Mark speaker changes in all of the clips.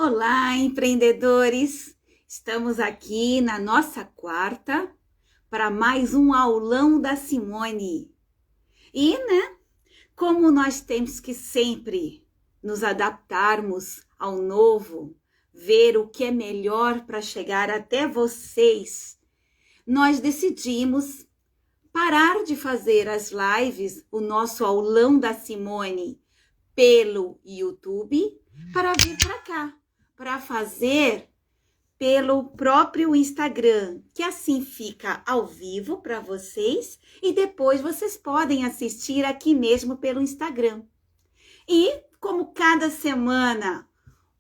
Speaker 1: Olá, empreendedores! Estamos aqui na nossa quarta para mais um aulão da Simone. E, como nós temos que sempre nos adaptarmos ao novo, ver o que é melhor para chegar até vocês, nós decidimos parar de fazer as lives, o nosso aulão da Simone, pelo YouTube, para vir para cá, para fazer pelo próprio Instagram, que assim fica ao vivo para vocês e depois vocês podem assistir aqui mesmo pelo Instagram. E como cada semana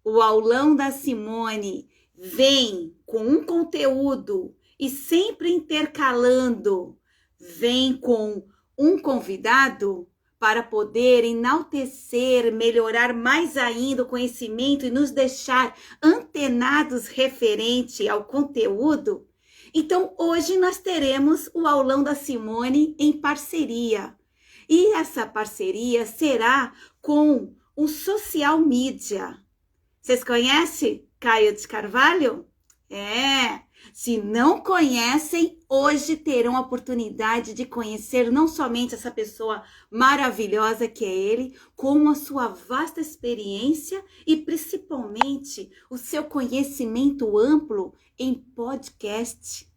Speaker 1: o aulão da Simone vem com um conteúdo e sempre intercalando, vem com um convidado, para poder enaltecer, melhorar mais ainda o conhecimento e nos deixar antenados referente ao conteúdo. Então, hoje nós teremos o aulão da Simone em parceria. E essa parceria será com o Social Media. Vocês conhecem Caio de Carvalho? Se não conhecem, hoje terão a oportunidade de conhecer não somente essa pessoa maravilhosa que é ele, como a sua vasta experiência e principalmente o seu conhecimento amplo em podcast.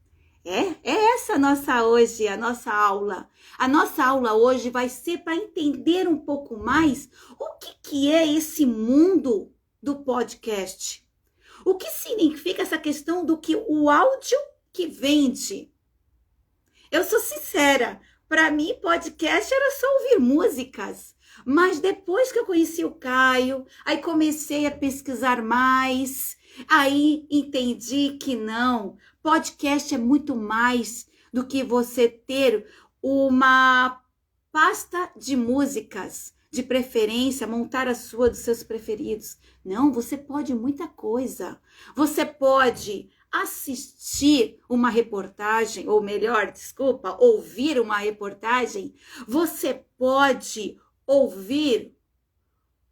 Speaker 1: É essa a nossa aula. A nossa aula hoje vai ser para entender um pouco mais o que é esse mundo do podcast. O que significa essa questão do que o áudio que vende? Eu sou sincera, para mim podcast era só ouvir músicas, mas depois que eu conheci o Caio, aí comecei a pesquisar mais, aí entendi que não, podcast é muito mais do que você ter uma pasta de músicas, de preferência, montar a sua dos seus preferidos. Não, você pode muita coisa. Você pode assistir uma reportagem, ou melhor, ouvir uma reportagem. Você pode ouvir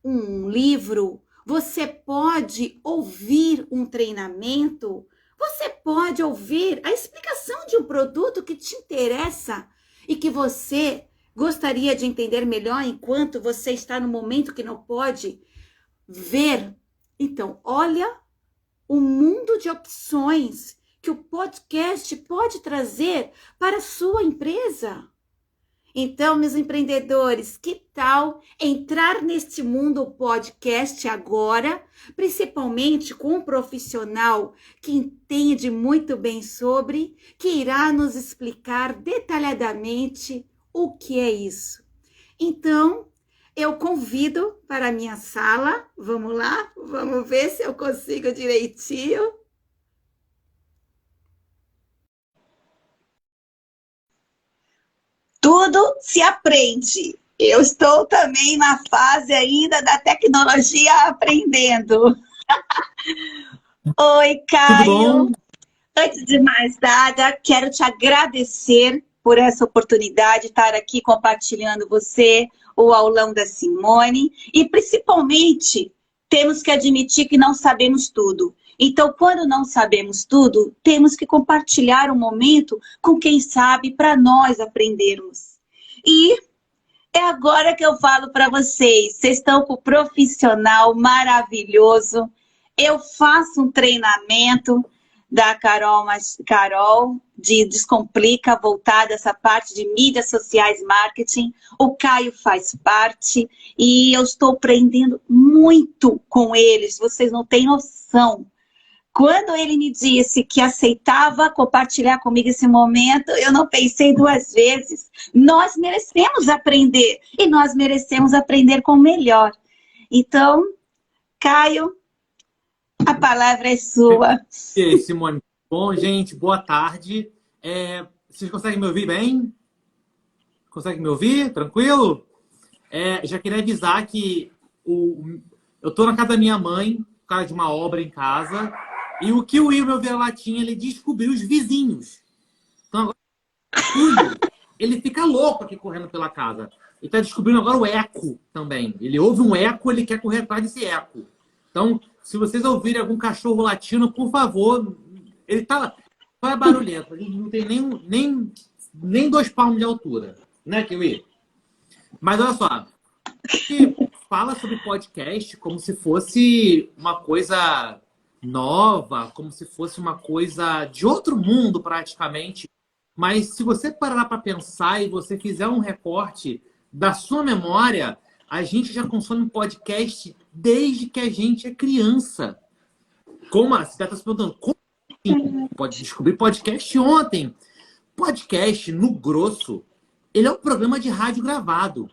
Speaker 1: um livro. Você pode ouvir um treinamento. Você pode ouvir a explicação de um produto que te interessa e que você gostaria de entender melhor enquanto você está no momento que não pode ver. Então, olha o mundo de opções que o podcast pode trazer para a sua empresa. Então, meus empreendedores, que tal entrar neste mundo podcast agora, principalmente com um profissional que entende muito bem sobre, que irá nos explicar detalhadamente o que é isso? Então, eu convido para a minha sala. Vamos lá? Vamos ver se eu consigo direitinho. Tudo se aprende. Eu estou também na fase ainda da tecnologia aprendendo. Oi, Caio.
Speaker 2: Tudo bom?
Speaker 1: Antes de mais nada, quero te agradecer por essa oportunidade de estar aqui compartilhando o aulão da Simone. E, principalmente, temos que admitir que não sabemos tudo. Então, quando não sabemos tudo, temos que compartilhar um momento com quem sabe para nós aprendermos. E é agora que eu falo para vocês. Vocês estão com um profissional maravilhoso. Eu faço um treinamento da Carol, de Descomplica, voltada a essa parte de mídias sociais, marketing. O Caio faz parte e eu estou aprendendo muito com eles, vocês não têm noção. Quando ele me disse que aceitava compartilhar comigo esse momento, eu não pensei duas vezes. Nós merecemos aprender e nós merecemos aprender com o melhor. Então, Caio, a palavra é sua.
Speaker 2: E aí, Simone? Bom, gente, boa tarde. Vocês conseguem me ouvir bem? Conseguem me ouvir? Tranquilo? Já queria avisar que eu estou na casa da minha mãe, por causa de uma obra em casa, e o que o Will, meu vira-latinha, ele descobriu os vizinhos. Então, agora, ele fica louco aqui correndo pela casa. Ele está descobrindo agora o eco também. Ele ouve um eco, ele quer correr atrás desse eco. Então, se vocês ouvirem algum cachorro latindo, por favor, ele tá. Não é barulhento, ele não tem nem 2 palmos de altura, né, Kiwi? Mas olha só, que fala sobre podcast como se fosse uma coisa nova, como se fosse uma coisa de outro mundo praticamente. Mas se você parar para pensar e você fizer um recorte da sua memória, a gente já consome podcast desde que a gente é criança. Como assim? Você está se perguntando, como assim? Pode descobrir podcast ontem. Podcast, no grosso, ele é um programa de rádio gravado.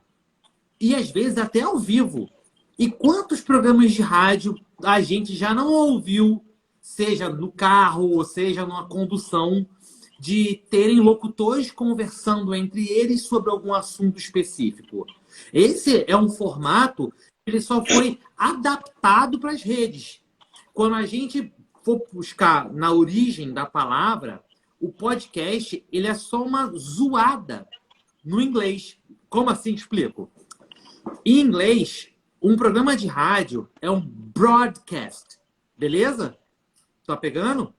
Speaker 2: E às vezes até ao vivo. E quantos programas de rádio a gente já não ouviu, seja no carro, ou seja numa condução, de terem locutores conversando entre eles sobre algum assunto específico? Esse é um formato que ele só foi adaptado para as redes. Quando a gente for buscar na origem da palavra, o podcast ele é só uma zoada no inglês. Como assim? Explico. Em inglês, um programa de rádio é um broadcast. Beleza? Tá pegando?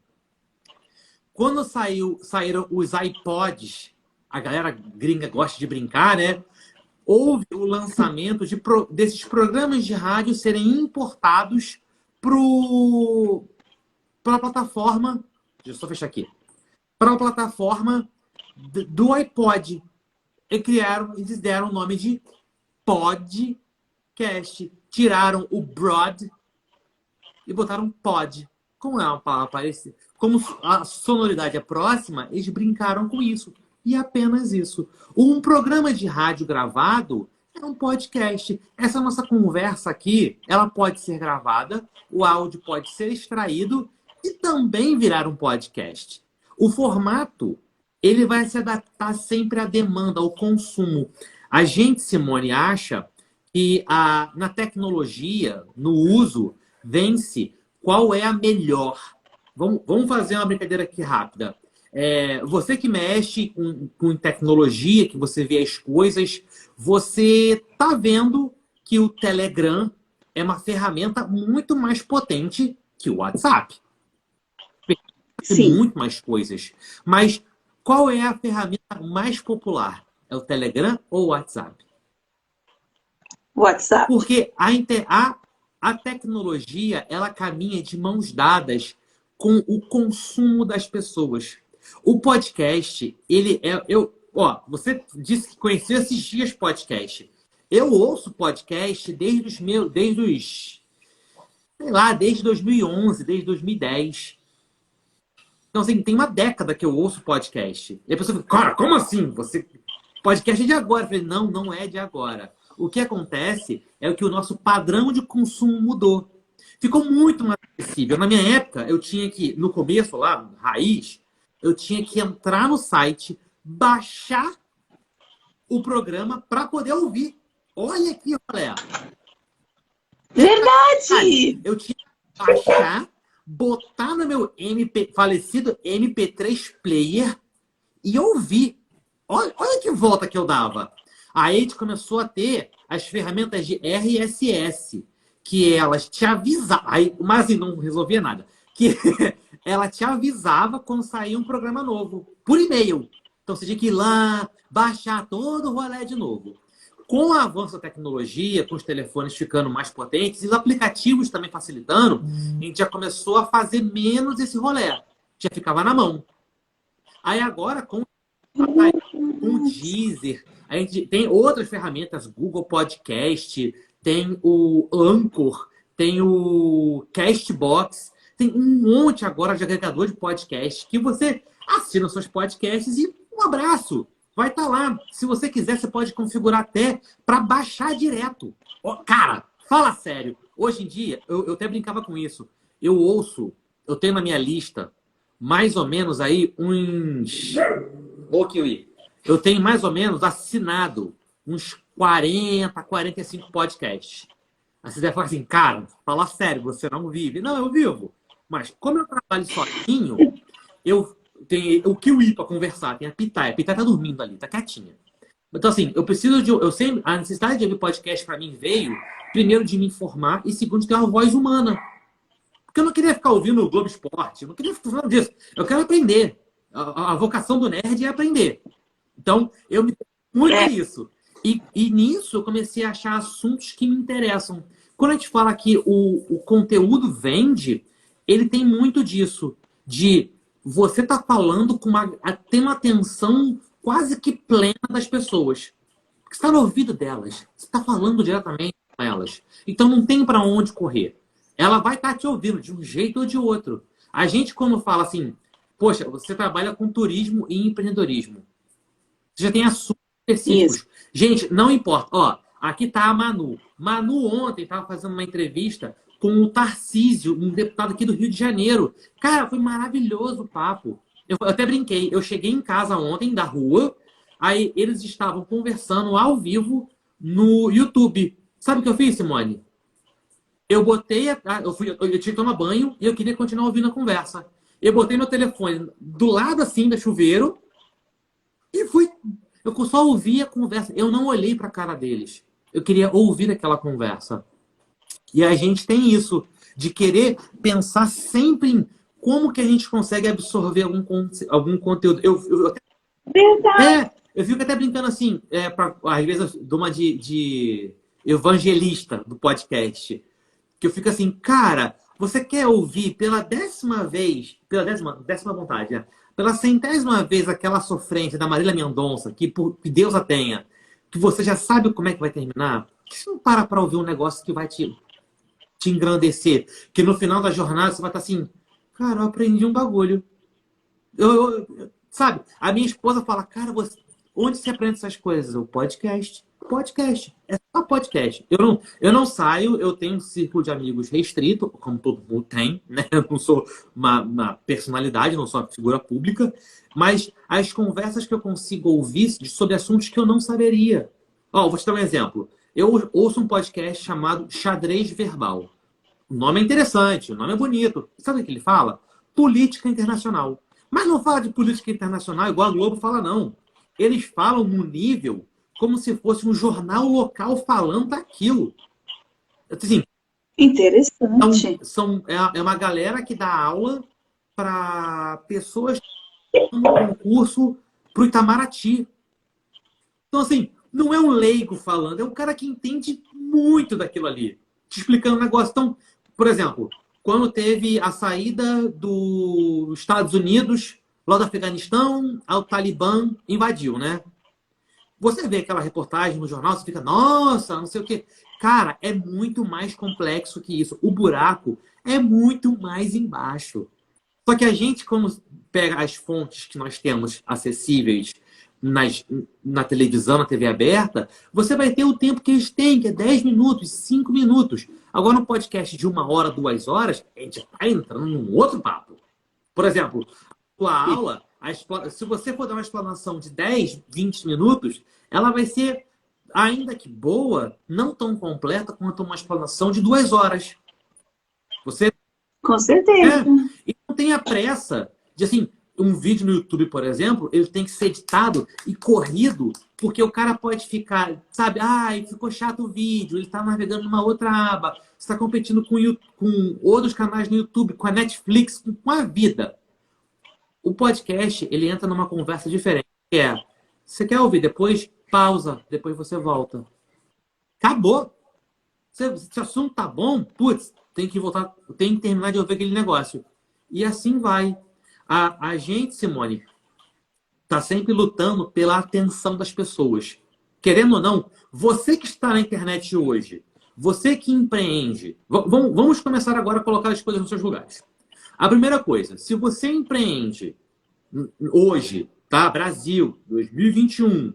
Speaker 2: Quando saíram os iPods, a galera gringa gosta de brincar, né? Houve o lançamento desses programas de rádio serem importados para a plataforma. Deixa eu só fechar aqui. Para a plataforma do iPod. Eles deram o nome de podcast. Tiraram o broad e botaram pod. Como é uma palavra parecida? Como a sonoridade é próxima, eles brincaram com isso. E apenas isso. Um programa de rádio gravado é um podcast. Essa nossa conversa aqui, ela pode ser gravada, o áudio pode ser extraído e também virar um podcast. O formato, ele vai se adaptar sempre à demanda, ao consumo. A gente, Simone, acha que na tecnologia, no uso, vence qual é a melhor. Vamos fazer uma brincadeira aqui rápida. Você que mexe com tecnologia, que você vê as coisas, você está vendo que o Telegram é uma ferramenta muito mais potente que o WhatsApp. Tem muito mais coisas. Mas qual é a ferramenta mais popular? É o Telegram ou o WhatsApp?
Speaker 1: WhatsApp.
Speaker 2: Porque a tecnologia, ela caminha de mãos dadas com o consumo das pessoas. O podcast, você disse que conheceu esses dias podcast. Eu ouço podcast desde 2011, desde 2010. Então, assim, tem uma década que eu ouço podcast. E a pessoa fala, cara, como assim? Podcast é de agora. Eu falei, não é de agora. O que acontece é que o nosso padrão de consumo mudou. Ficou muito mais acessível. Na minha época, eu tinha que, no começo lá, raiz, eu tinha que entrar no site, baixar o programa para poder ouvir. Olha aqui, galera.
Speaker 1: Verdade!
Speaker 2: Eu tinha que baixar, botar no meu falecido MP3 player e ouvir. Olha que volta que eu dava. Aí a gente começou a ter as ferramentas de RSS, que elas te avisavam, mas não resolvia nada, que ela te avisava quando saía um programa novo, por e-mail. Então você tinha que ir lá, baixar todo o rolê de novo. Com o avanço da tecnologia, com os telefones ficando mais potentes e os aplicativos também facilitando, a gente já começou a fazer menos esse rolê. Já ficava na mão. Aí agora, com o Deezer, a gente tem outras ferramentas, Google Podcast, tem o Anchor, tem o Castbox, tem um monte agora de agregador de podcast que você assina os seus podcasts e um abraço. Vai estar lá. Se você quiser, você pode configurar até para baixar direto. Cara, fala sério. Hoje em dia, eu até brincava com isso. Eu tenho na minha lista mais ou menos aí uns... Eu tenho mais ou menos assinado uns 40, 45 podcasts. Aí você deve falar assim, cara, fala sério, você não vive. Não, eu vivo. Mas como eu trabalho sozinho, eu tenho o Kiwi para conversar, tem a Pitai. A Pitai tá dormindo ali, tá quietinha. Então, assim, a necessidade de ouvir podcast para mim veio primeiro, de me informar e segundo, de ter uma voz humana. Porque eu não queria ficar ouvindo o Globo Esporte, eu não queria ficar falando disso. Eu quero aprender. A vocação do nerd é aprender. Então, eu me muito a isso. E nisso eu comecei a achar assuntos que me interessam. Quando a gente fala que o conteúdo vende, ele tem muito disso. De você tá falando com ter uma atenção quase que plena das pessoas. Porque você está no ouvido delas. Você está falando diretamente com elas. Então não tem para onde correr. Ela vai estar te ouvindo de um jeito ou de outro. A gente, quando fala assim, poxa, você trabalha com turismo e empreendedorismo. Você já tem assuntos específicos. Isso. Gente, não importa. Ó, aqui tá a Manu. Manu ontem estava fazendo uma entrevista com o Tarcísio, um deputado aqui do Rio de Janeiro. Cara, foi maravilhoso o papo. Eu até brinquei. Eu cheguei em casa ontem, da rua, aí eles estavam conversando ao vivo no YouTube. Sabe o que eu fiz, Simone? Eu botei, eu tinha que tomar banho e eu queria continuar ouvindo a conversa. Eu botei meu telefone do lado assim do chuveiro e fui. Eu só ouvi a conversa. Eu não olhei para a cara deles. Eu queria ouvir aquela conversa. E a gente tem isso de querer pensar sempre em como que a gente consegue absorver algum conteúdo. Eu fico até brincando assim, às vezes eu dou uma de evangelista do podcast. Que eu fico assim, cara, você quer ouvir pela 10ª vez, pela décima vontade, né? Pela 100ª vez aquela sofrência da Marília Mendonça, que Deus a tenha, que você já sabe como é que vai terminar? Por que você não para ouvir um negócio que vai te engrandecer? Que no final da jornada você vai estar assim, cara, eu aprendi um bagulho. Sabe? A minha esposa fala, cara, onde você aprende essas coisas? O podcast. Podcast. É só podcast. Eu não saio, eu tenho um círculo de amigos restrito, como todo mundo tem, né? Eu não sou uma personalidade, não sou uma figura pública, mas as conversas que eu consigo ouvir sobre assuntos que eu não saberia. Ó, vou te dar um exemplo. Eu ouço um podcast chamado Xadrez Verbal. O nome é interessante, o nome é bonito. Sabe o que ele fala? Política internacional. Mas não fala de política internacional igual a Globo fala, não. Eles falam no nível como se fosse um jornal local falando daquilo. Assim,
Speaker 1: interessante.
Speaker 2: É uma galera que dá aula para pessoas que estão no concurso para o Itamaraty. Então, assim, não é um leigo falando, é um cara que entende muito daquilo ali, te explicando um negócio. Então, por exemplo, quando teve a saída dos Estados Unidos lá do Afeganistão, o Talibã invadiu, né? Você vê aquela reportagem no jornal, você fica, nossa, não sei o quê. Cara, é muito mais complexo que isso. O buraco é muito mais embaixo. Só que a gente, quando pega as fontes que nós temos acessíveis na televisão, na TV aberta, você vai ter o tempo que eles têm, que é 10 minutos, 5 minutos. Agora, no podcast de 1 hora, 2 horas, a gente está entrando num outro papo. Por exemplo, a aula, se você for dar uma explanação de 10, 20 minutos, ela vai ser, ainda que boa, não tão completa quanto uma explanação de 2 horas. Você...
Speaker 1: Com certeza.
Speaker 2: E não tenha pressa de, assim, um vídeo no YouTube, por exemplo, ele tem que ser editado e corrido, porque o cara pode ficar, sabe, ficou chato o vídeo, ele está navegando numa outra aba, você está competindo com outros canais no YouTube, com a Netflix, com a vida. O podcast, ele entra numa conversa diferente. Você quer ouvir depois? Pausa, depois você volta. Acabou. Se o assunto tá bom, putz, tem que voltar, tem que terminar de ouvir aquele negócio. E assim vai. A gente, Simone, tá sempre lutando pela atenção das pessoas. Querendo ou não, você que está na internet hoje, você que empreende, vamos começar agora a colocar as coisas nos seus lugares. A primeira coisa, se você empreende hoje, tá? Brasil, 2021,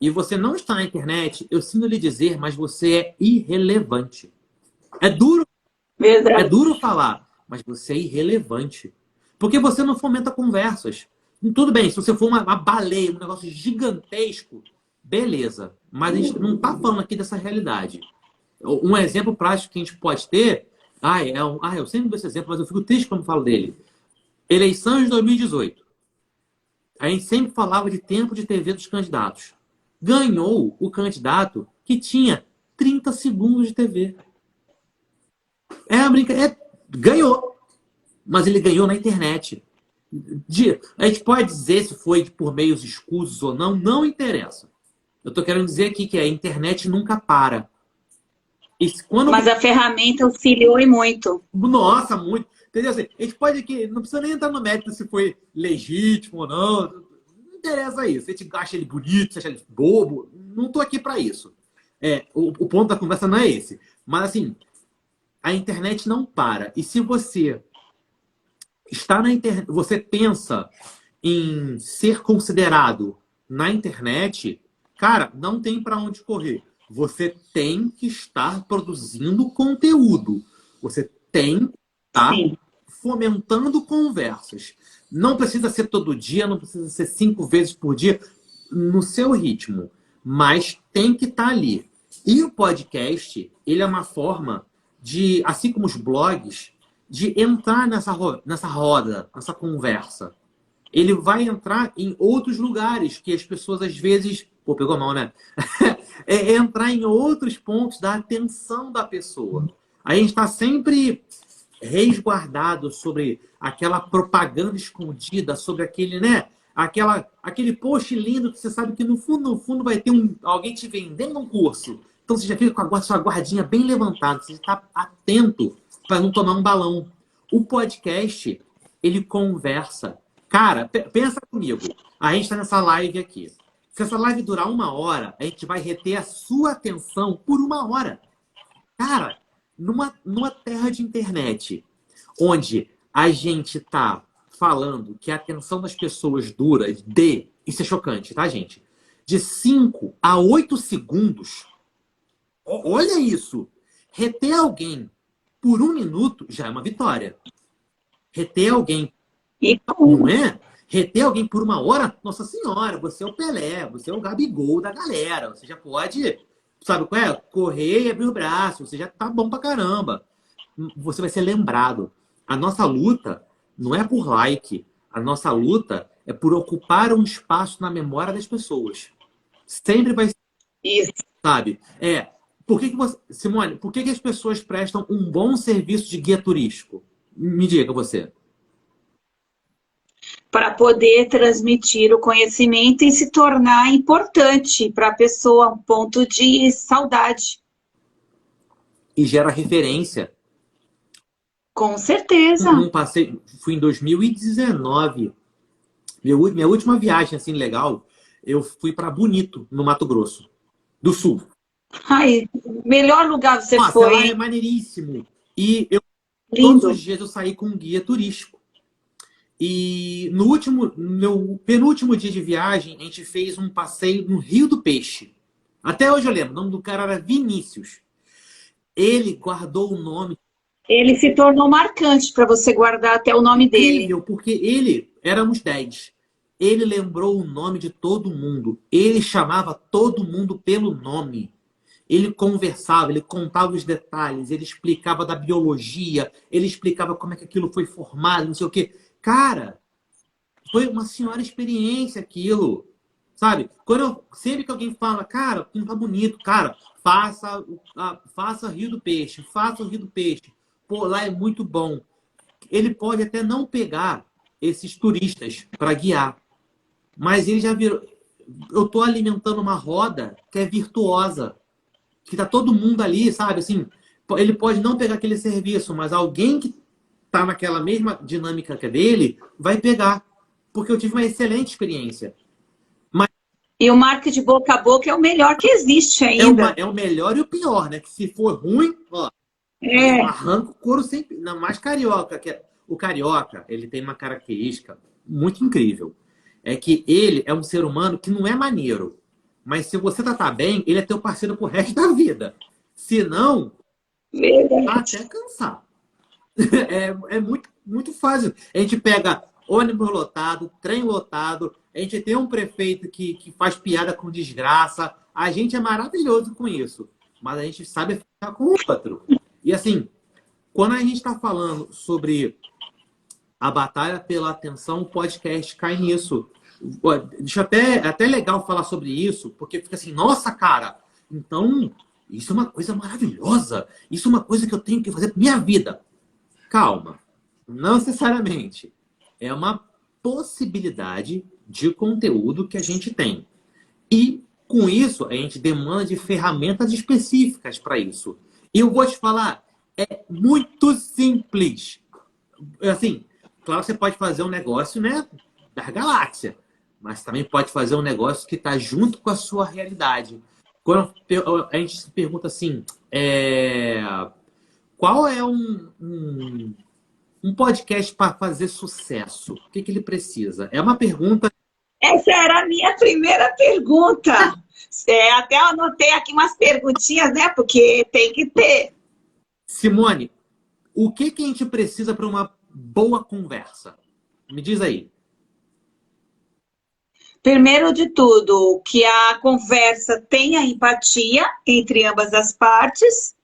Speaker 2: e você não está na internet, eu sinto lhe dizer, mas você é irrelevante. É duro,
Speaker 1: Verdade.
Speaker 2: É duro falar, mas você é irrelevante. Porque você não fomenta conversas. Tudo bem, se você for uma baleia, um negócio gigantesco, beleza. Mas a gente não está falando aqui dessa realidade. Um exemplo prático que a gente pode ter... eu sempre dou esse exemplo, mas eu fico triste quando falo dele. Eleições de 2018. A gente sempre falava de tempo de TV dos candidatos. Ganhou o candidato que tinha 30 segundos de TV. É uma brincadeira. Ganhou. Mas ele ganhou na internet. A gente pode dizer se foi por meios escusos ou não, não interessa. Eu estou querendo dizer aqui que a internet nunca para.
Speaker 1: Mas a ferramenta auxiliou e muito.
Speaker 2: Nossa, muito. Entendeu? Assim, a gente pode aqui, não precisa nem entrar no mérito se foi legítimo ou não. Não interessa isso. Se a gente acha ele bonito, se acha ele bobo, não estou aqui para isso. O ponto da conversa não é esse. Mas assim, a internet não para. E se você está na internet, você pensa em ser considerado na internet, cara, não tem para onde correr. Você tem que estar produzindo conteúdo. Você tem que estar fomentando conversas. Não precisa ser todo dia, não precisa ser 5 vezes por dia, no seu ritmo. Mas tem que estar ali. E o podcast, ele é uma forma de, assim como os blogs, de entrar nessa roda, nessa conversa. Ele vai entrar em outros lugares que as pessoas às vezes... Pô, pegou mal, né? Entrar em outros pontos da atenção da pessoa. A gente está sempre resguardado sobre aquela propaganda escondida, sobre aquele, né? Aquele post lindo que você sabe que no fundo vai ter alguém te vendendo um curso. Então você já fica com a sua guardinha bem levantada, você está atento para não tomar um balão. O podcast, ele conversa. Cara, pensa comigo. A gente está nessa live aqui. Se essa live durar 1 hora, a gente vai reter a sua atenção por 1 hora. Cara, numa terra de internet, onde a gente tá falando que a atenção das pessoas dura isso é chocante, tá, gente? De 5 a 8 segundos. Olha isso. Reter alguém por 1 minuto já é uma vitória. Reter alguém, não é? Reter alguém por 1 hora, nossa senhora, você é o Pelé, você é o Gabigol da galera. Você já pode, sabe qual é? Correr e abrir o braço, você já tá bom pra caramba. Você vai ser lembrado. A nossa luta não é por like. A nossa luta é por ocupar um espaço na memória das pessoas. Sempre vai ser.
Speaker 1: Isso.
Speaker 2: Sabe? Simone, por que as pessoas prestam um bom serviço de guia turístico? Me diga você.
Speaker 1: Para poder transmitir o conhecimento e se tornar importante para a pessoa, um ponto de saudade.
Speaker 2: E gera referência.
Speaker 1: Com certeza.
Speaker 2: Fui em 2019. Minha última viagem assim legal, eu fui para Bonito, no Mato Grosso do Sul.
Speaker 1: Ai, melhor lugar você foi.
Speaker 2: Lá é maneiríssimo. E
Speaker 1: Lindo.
Speaker 2: Todos os dias eu saí com um guia turístico. E no meu penúltimo dia de viagem, a gente fez um passeio no Rio do Peixe. Até hoje eu lembro, o nome do cara era Vinícius. Ele guardou o nome.
Speaker 1: Ele se tornou marcante para você guardar até o nome dele.
Speaker 2: Incrível, porque éramos 10. Ele lembrou o nome de todo mundo. Ele chamava todo mundo pelo nome. Ele conversava, ele contava os detalhes, ele explicava da biologia, ele explicava como é que aquilo foi formado, não sei o quê. Cara, foi uma senhora experiência aquilo, sabe? Sempre que alguém fala, cara, não tá bonito, cara, faça Rio do Peixe, faça o Rio do Peixe. Pô, lá é muito bom. Ele pode até não pegar esses turistas para guiar, mas ele já virou. Eu tô alimentando uma roda que é virtuosa, que tá todo mundo ali, sabe? Assim, ele pode não pegar aquele serviço, mas alguém que tá naquela mesma dinâmica que a dele, vai pegar. Porque eu tive uma excelente experiência.
Speaker 1: E o marketing de boca a boca é o melhor que existe ainda.
Speaker 2: É o melhor e o pior, né? Que se for ruim, ó, arranca o couro sempre. Não, mais carioca. O carioca, ele tem uma característica muito incrível. É que ele é um ser humano que não é maneiro. Mas se você tratar bem, ele é teu parceiro pro resto da vida. Se não, até cansar. É muito, muito fácil. A gente pega ônibus lotado, trem lotado, a gente tem um prefeito que faz piada com desgraça. A gente é maravilhoso com isso, mas a gente sabe ficar com o outro. E assim, quando a gente está falando sobre a batalha pela atenção, o podcast cai nisso. Deixa até legal falar sobre isso, porque fica assim, nossa, cara, então isso é uma coisa maravilhosa, isso é uma coisa que eu tenho que fazer para minha vida. Calma, não necessariamente. É uma possibilidade de conteúdo que a gente tem. E, com isso, a gente demanda de ferramentas específicas para isso. E eu vou te falar, é muito simples. Assim, claro que você pode fazer um negócio, né, da galáxia, mas também pode fazer um negócio que está junto com a sua realidade. Quando a gente se pergunta assim, qual é um podcast para fazer sucesso? O que ele precisa? É uma pergunta.
Speaker 1: Essa era a minha primeira pergunta. Até eu anotei aqui umas perguntinhas, né? Porque tem que ter.
Speaker 2: Simone, o que a gente precisa para uma boa conversa? Me diz aí.
Speaker 1: Primeiro de tudo, que a conversa tenha empatia entre ambas as partes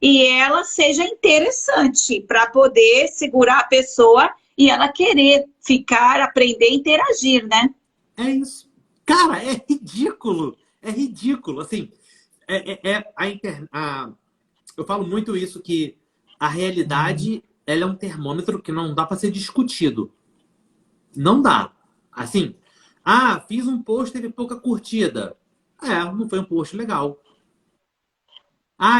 Speaker 1: e ela seja interessante para poder segurar a pessoa e ela querer ficar, aprender e interagir, né?
Speaker 2: É isso. Cara, é ridículo. É ridículo. Assim, eu falo muito isso, que a realidade ela é um termômetro que não dá para ser discutido. Não dá. Assim, fiz um post, teve pouca curtida. Não foi um post legal.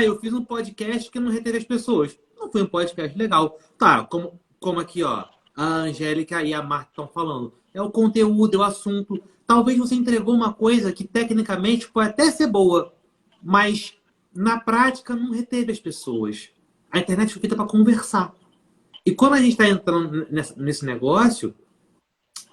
Speaker 2: Eu fiz um podcast que não reteve as pessoas. Não foi um podcast legal. Tá, como aqui, ó, a Angélica e a Marta estão falando. É o conteúdo, é o assunto. Talvez você entregou uma coisa que tecnicamente pode até ser boa, mas na prática não reteve as pessoas. A internet foi feita para conversar. E quando a gente está entrando nesse negócio,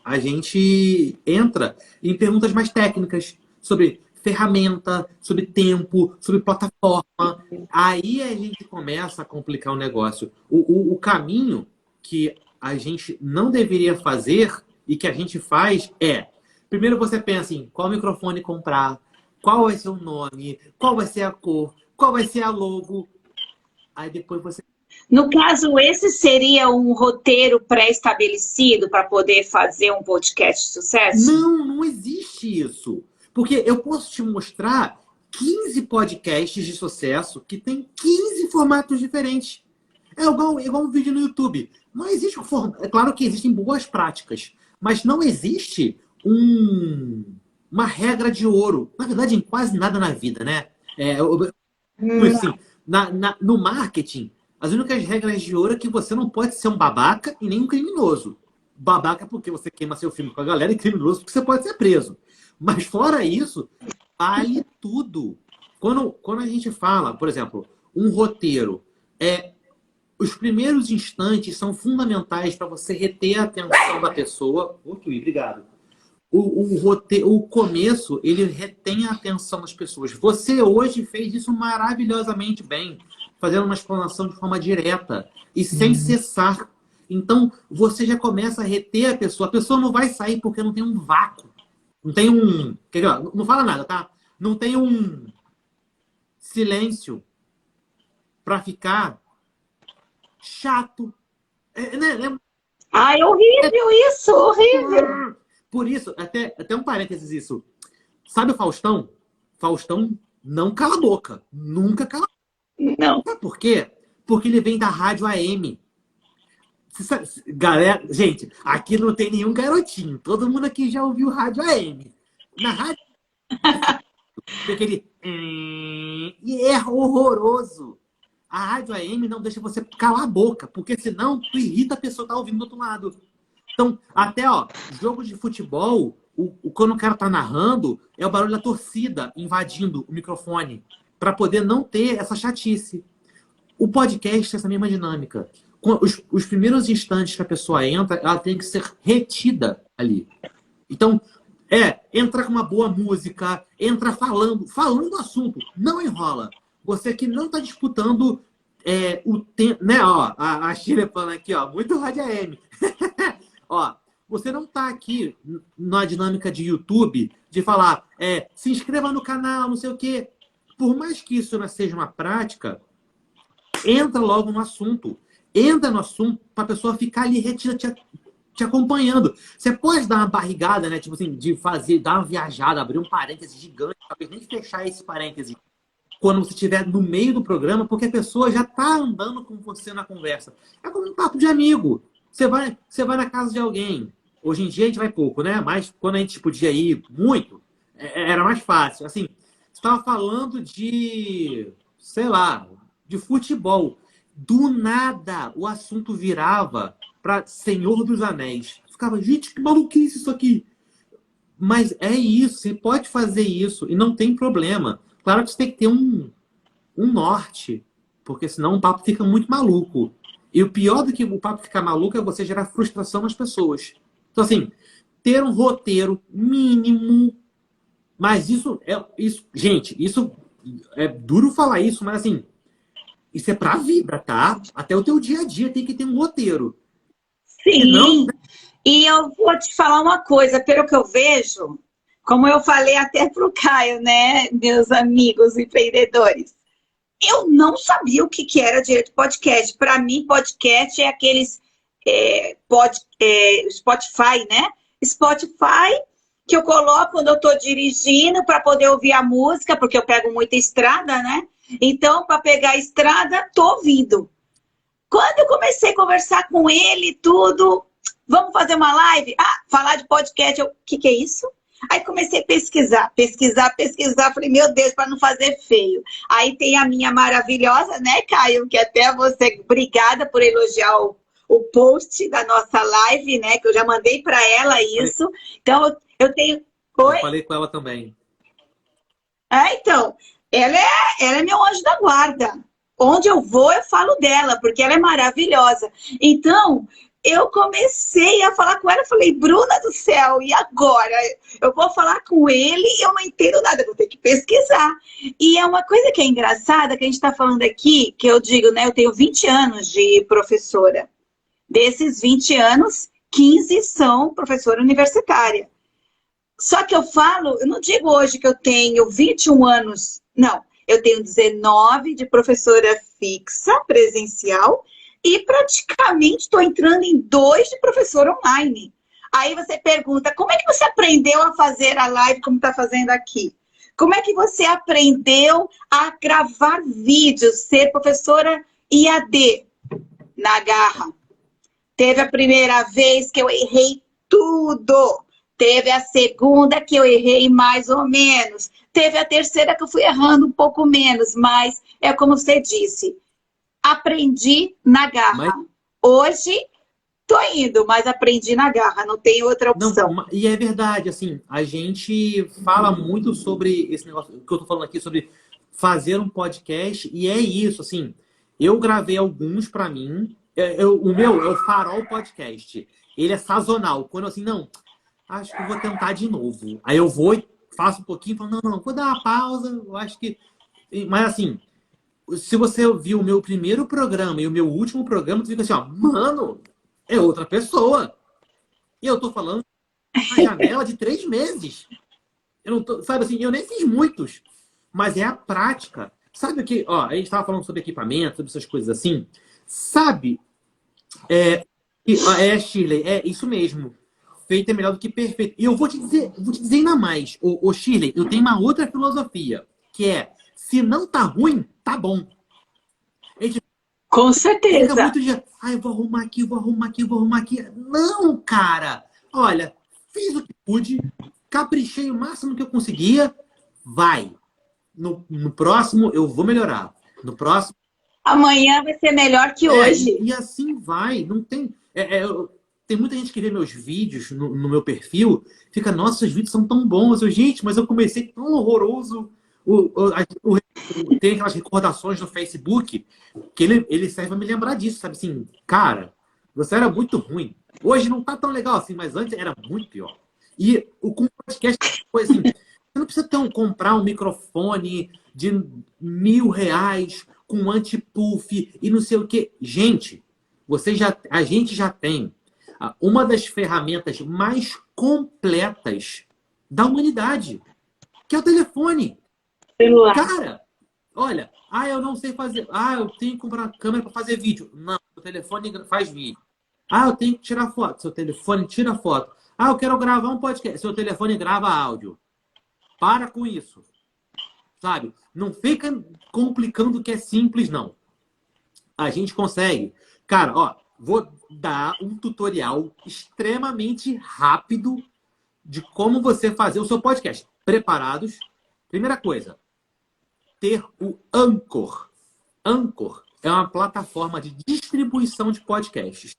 Speaker 2: a gente entra em perguntas mais técnicas sobre ferramenta, sobre tempo, sobre plataforma. Aí a gente começa a complicar o negócio. O caminho que a gente não deveria fazer e que a gente faz primeiro você pensa em qual microfone comprar, qual vai ser o nome, qual vai ser a cor, qual vai ser a logo. Aí depois você...
Speaker 1: No caso, esse seria um roteiro pré-estabelecido para poder fazer um podcast de sucesso?
Speaker 2: Não existe isso. Porque eu posso te mostrar 15 podcasts de sucesso que tem 15 formatos diferentes. É igual um vídeo no YouTube. Não existe um formato. É claro que existem boas práticas, mas não existe uma regra de ouro. Na verdade, em quase nada na vida, né? Assim, no marketing, as únicas regras de ouro é que você não pode ser um babaca e nem um criminoso. Babaca porque você queima seu filme com a galera e criminoso porque você pode ser preso. Mas fora isso, vale tudo. Quando a gente fala, por exemplo, um roteiro, os primeiros instantes são fundamentais para você reter a atenção da pessoa. Obrigado. O começo, ele retém a atenção das pessoas. Você hoje fez isso maravilhosamente bem, fazendo uma explanação de forma direta e sem cessar. Então, você já começa a reter a pessoa. A pessoa não vai sair porque não tem um vácuo. Não tem um... Quer dizer, não fala nada, tá? Não tem um silêncio para ficar chato.
Speaker 1: É horrível isso, horrível.
Speaker 2: Por isso, até um parênteses isso. Sabe o Faustão? Faustão não cala a boca. Nunca cala a boca.
Speaker 1: Não.
Speaker 2: Sabe por quê? Porque ele vem da rádio AM. Galera, gente, aqui não tem nenhum garotinho. Todo mundo aqui já ouviu rádio AM. Na rádio tem aquele... E é horroroso. A rádio AM não deixa você calar a boca, porque senão tu irrita a pessoa que tá ouvindo do outro lado. Então, até, jogo de futebol, quando o cara tá narrando, é o barulho da torcida invadindo o microfone, para poder não ter essa chatice. O podcast é essa mesma dinâmica. Os primeiros instantes que a pessoa entra, ela tem que ser retida ali. Então, entra com uma boa música, entra falando do assunto, não enrola. Você que não está disputando o tempo, né? A Shirley falando aqui, muito rádio AM. Você não está aqui na dinâmica de YouTube de falar, se inscreva no canal, não sei o quê. Por mais que isso não seja uma prática, entra logo no assunto. Entra no assunto para a pessoa ficar ali retida, te acompanhando. Você pode dar uma barrigada, né? Tipo assim, dar uma viajada, abrir um parêntese gigante, talvez nem fechar esse parêntese quando você estiver no meio do programa, porque a pessoa já está andando com você na conversa. É como um papo de amigo. Você vai na casa de alguém. Hoje em dia a gente vai pouco, né? Mas quando a gente podia ir muito, era mais fácil. Assim, você estava falando de, sei lá, de futebol. Do nada, o assunto virava para Senhor dos Anéis. Ficava, gente, que maluquice isso aqui. Mas é isso, você pode fazer isso e não tem problema. Claro que você tem que ter um norte, porque senão o papo fica muito maluco. E o pior do que o papo ficar maluco é você gerar frustração nas pessoas. Então, assim, ter um roteiro mínimo. Mas isso, gente, isso é duro falar isso, mas assim, isso é pra vida, tá? Até o teu dia a dia tem que ter um roteiro.
Speaker 1: Sim, e eu vou te falar uma coisa, pelo que eu vejo, como eu falei até para o Caio, né, meus amigos empreendedores, eu não sabia o que era direito podcast. Para mim, podcast é aqueles Spotify, né? Spotify que eu coloco quando eu estou dirigindo para poder ouvir a música, porque eu pego muita estrada, né? Então, para pegar a estrada, tô ouvindo. Quando eu comecei a conversar com ele, tudo, vamos fazer uma live? Ah, falar de podcast, o que é isso? Aí comecei a pesquisar. Falei, meu Deus, para não fazer feio. Aí tem a minha maravilhosa, né, Caio? Que até você, obrigada por elogiar o post da nossa live, né? Que eu já mandei para ela isso. Então, eu tenho.
Speaker 2: Eu
Speaker 1: Oi?
Speaker 2: falei com ela também.
Speaker 1: Então, ela é meu anjo da guarda. Onde eu vou, eu falo dela, porque ela é maravilhosa. Então, eu comecei a falar com ela, falei, Bruna do céu, e agora? Eu vou falar com ele e eu não entendo nada, vou ter que pesquisar. E é uma coisa que é engraçada, que a gente está falando aqui, que eu digo, né, eu tenho 20 anos de professora. Desses 20 anos, 15 são professora universitária. Só que eu falo, eu não digo hoje que eu tenho 21 anos, não. Eu tenho 19 de professora fixa, presencial, e praticamente estou entrando em 2 de professora online. Aí você pergunta, como é que você aprendeu a fazer a live como está fazendo aqui? Como é que você aprendeu a gravar vídeos, ser professora IAD na garra? Teve a primeira vez que eu errei tudo. Teve a segunda que eu errei mais ou menos. Teve a terceira que eu fui errando um pouco menos. Mas é como você disse, aprendi na garra.
Speaker 2: Mas...
Speaker 1: Hoje, tô indo, mas aprendi na garra. Não tem outra opção.
Speaker 2: Não, e é verdade, assim, a gente fala muito sobre esse negócio que eu tô falando aqui, sobre fazer um podcast. E é isso, assim, eu gravei alguns para mim. O meu é o Farol Podcast. Ele é sazonal. Quando assim, não... acho que eu vou tentar de novo. Aí eu vou e faço um pouquinho, falo, não, vou dar uma pausa, eu acho que... Mas assim, se você viu o meu primeiro programa e o meu último programa, você fica assim, ó, mano, é outra pessoa. E eu tô falando uma janela de 3 meses. Eu não tô, sabe assim, eu nem fiz muitos, mas é a prática. Sabe o que, ó, a gente tava falando sobre equipamento, sobre essas coisas assim. Sabe, Shirley, é isso mesmo. Feito é melhor do que perfeito. E eu vou te dizer ainda mais. Shirley, eu tenho uma outra filosofia, que é, se não tá ruim, tá bom. A gente
Speaker 1: Com certeza.
Speaker 2: fica muito de, eu vou arrumar aqui, vou arrumar aqui, vou arrumar aqui. Não, cara. Olha, fiz o que pude, caprichei o máximo que eu conseguia, vai. No próximo, eu vou melhorar. No próximo...
Speaker 1: Amanhã vai ser melhor que hoje.
Speaker 2: E assim vai. Não tem... Tem muita gente que vê meus vídeos no meu perfil, fica, nossa, os vídeos são tão bons. Gente, mas eu comecei tão horroroso. Tem aquelas recordações no Facebook que ele serve pra me lembrar disso, sabe assim, cara, você era muito ruim. Hoje não tá tão legal assim, mas antes era muito pior. E o podcast foi assim, você não precisa comprar um microfone de R$ 1.000 com anti-puff e não sei o que. Gente, a gente já tem uma das ferramentas mais completas da humanidade, que é o telefone.
Speaker 1: Celular.
Speaker 2: Cara, olha, eu não sei fazer, eu tenho que comprar câmera para fazer vídeo. Não, o telefone faz vídeo. Eu tenho que tirar foto. Seu telefone tira foto. Eu quero gravar um podcast. Seu telefone grava áudio. Para com isso. sabe? Não fica complicando o que é simples, não. A gente consegue. Cara, ó, vou dar um tutorial extremamente rápido de como você fazer o seu podcast. Preparados? Primeira coisa, ter o Anchor. Anchor é uma plataforma de distribuição de podcasts.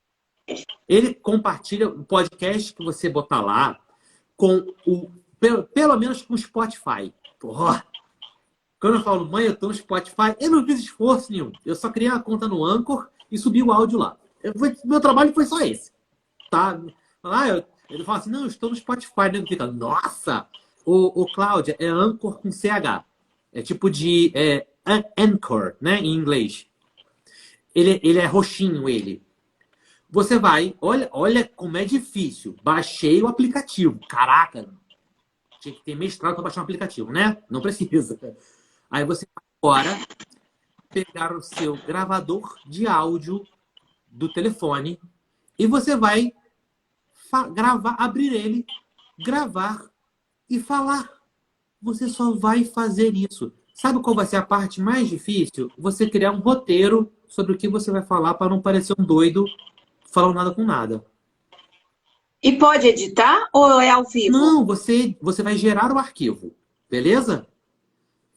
Speaker 2: Ele compartilha o podcast que você botar lá com o pelo menos com o Spotify. Porra. Quando eu falo, mãe, eu tô no Spotify, eu não fiz esforço nenhum. Eu só criei uma conta no Anchor e subi o áudio lá. Meu trabalho foi só esse. Tá? Ele fala assim, não, eu estou no Spotify. Ele fica, nossa! O Cláudia é Anchor com CH. É tipo de Anchor, né? Em inglês. Ele é roxinho, ele. Você vai, olha como é difícil. Baixei o aplicativo. Caraca! Tinha que ter mestrado para baixar um aplicativo, né? Não precisa. Aí você vai agora pegar o seu gravador de áudio do telefone e você vai gravar, abrir ele, gravar e falar. Você só vai fazer isso. Sabe qual vai ser a parte mais difícil? Você criar um roteiro sobre o que você vai falar para não parecer um doido falando nada com nada.
Speaker 1: E pode editar ou é ao vivo?
Speaker 2: Não, você vai gerar o arquivo, beleza?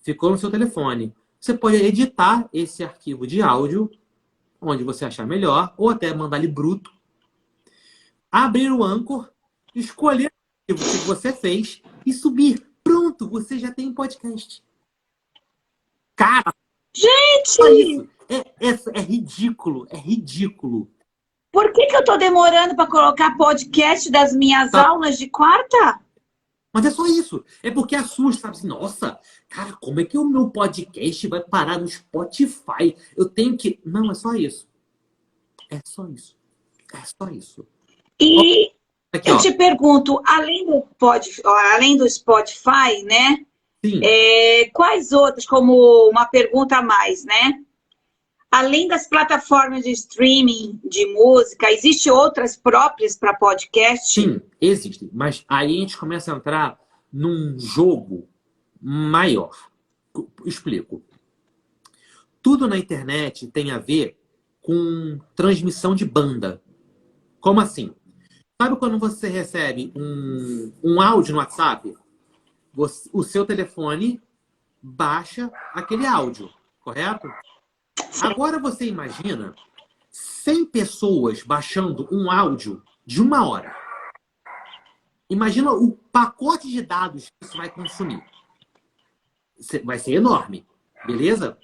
Speaker 2: Ficou no seu telefone. Você pode editar esse arquivo de áudio, onde você achar melhor, ou até mandar ele bruto. Abrir o Anchor, escolher o arquivo que você fez e subir. Pronto, você já tem um podcast. Cara, só
Speaker 1: Gente!
Speaker 2: isso. É ridículo, é ridículo.
Speaker 1: Por que eu tô demorando para colocar podcast das minhas
Speaker 2: Tá.
Speaker 1: aulas de quarta?
Speaker 2: Mas é só isso. É porque assusta, sabe? Assim, nossa, cara, como é que o meu podcast vai parar no Spotify? Eu tenho que... Não, é só isso. É só isso. É só isso.
Speaker 1: E
Speaker 2: Aqui,
Speaker 1: eu
Speaker 2: ó.
Speaker 1: te pergunto, além do Spotify, né?
Speaker 2: Sim.
Speaker 1: Quais outros, como uma pergunta a mais, né? Além das plataformas de streaming de música, existem outras próprias para podcast?
Speaker 2: Sim, existem. Mas aí a gente começa a entrar num jogo maior. Explico. Tudo na internet tem a ver com transmissão de banda. Como assim? Sabe quando você recebe um áudio no WhatsApp? O seu telefone baixa aquele áudio, correto? Agora você imagina 100 pessoas baixando um áudio de 1 hora. Imagina o pacote de dados que isso vai consumir. Vai ser enorme, beleza?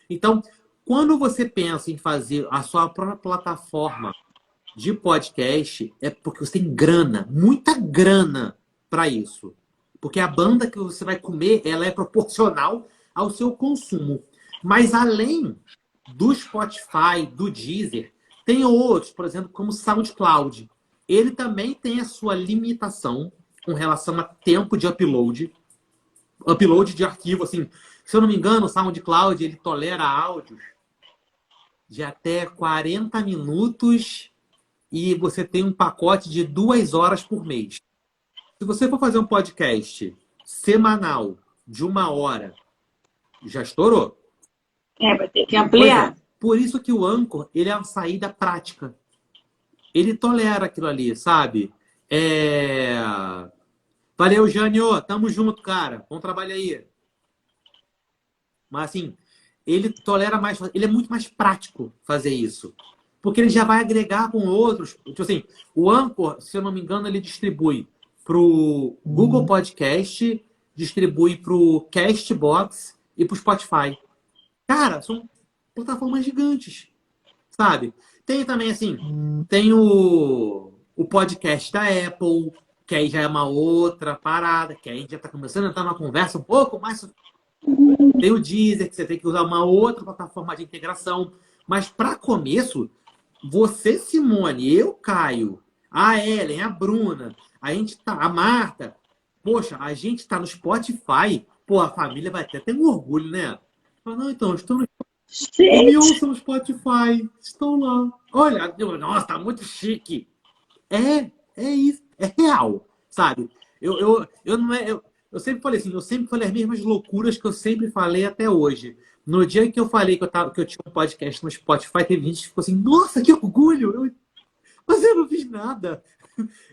Speaker 2: Então, quando você pensa em fazer a sua própria plataforma de podcast, é porque você tem grana, muita grana para isso. Porque a banda que você vai comer, ela é proporcional ao seu consumo. Mas além do Spotify, do Deezer, tem outros, por exemplo, como o SoundCloud. Ele também tem a sua limitação com relação a tempo de upload. Upload de arquivo, assim. Se eu não me engano, o SoundCloud, ele tolera áudios de até 40 minutos e você tem um pacote de 2 horas por mês. Se você for fazer um podcast semanal de 1 hora, já estourou.
Speaker 1: Vai ter que ampliar.
Speaker 2: Por isso que o Anchor, ele é uma saída prática. Ele tolera aquilo ali, sabe? Valeu, Jânio. Tamo junto, cara. Bom trabalho aí. Mas assim, ele tolera mais, ele é muito mais prático fazer isso. Porque ele já vai agregar com outros. Tipo assim, o Anchor, se eu não me engano, ele distribui pro Google Podcast, distribui pro Castbox e pro Spotify. Cara, são plataformas gigantes, sabe? Tem também, assim, tem o podcast da Apple, que aí já é uma outra parada, que aí a gente já tá começando a entrar numa conversa um pouco mais... Tem o Deezer, que você tem que usar uma outra plataforma de integração. Mas para começo, você, Simone, eu, Caio, a Ellen, a Bruna, a Marta, poxa, a gente tá no Spotify, pô, a família vai ter um orgulho, né? Fala, não, então, estou no me ouçam no Spotify, estou lá. Olha, nossa, tá muito chique. É isso, é real, sabe? Eu não é, eu sempre falei assim, eu sempre falei as mesmas loucuras que eu sempre falei até hoje. No dia que eu falei que eu tinha um podcast no Spotify, teve gente que ficou assim, nossa, que orgulho! Mas eu não fiz nada.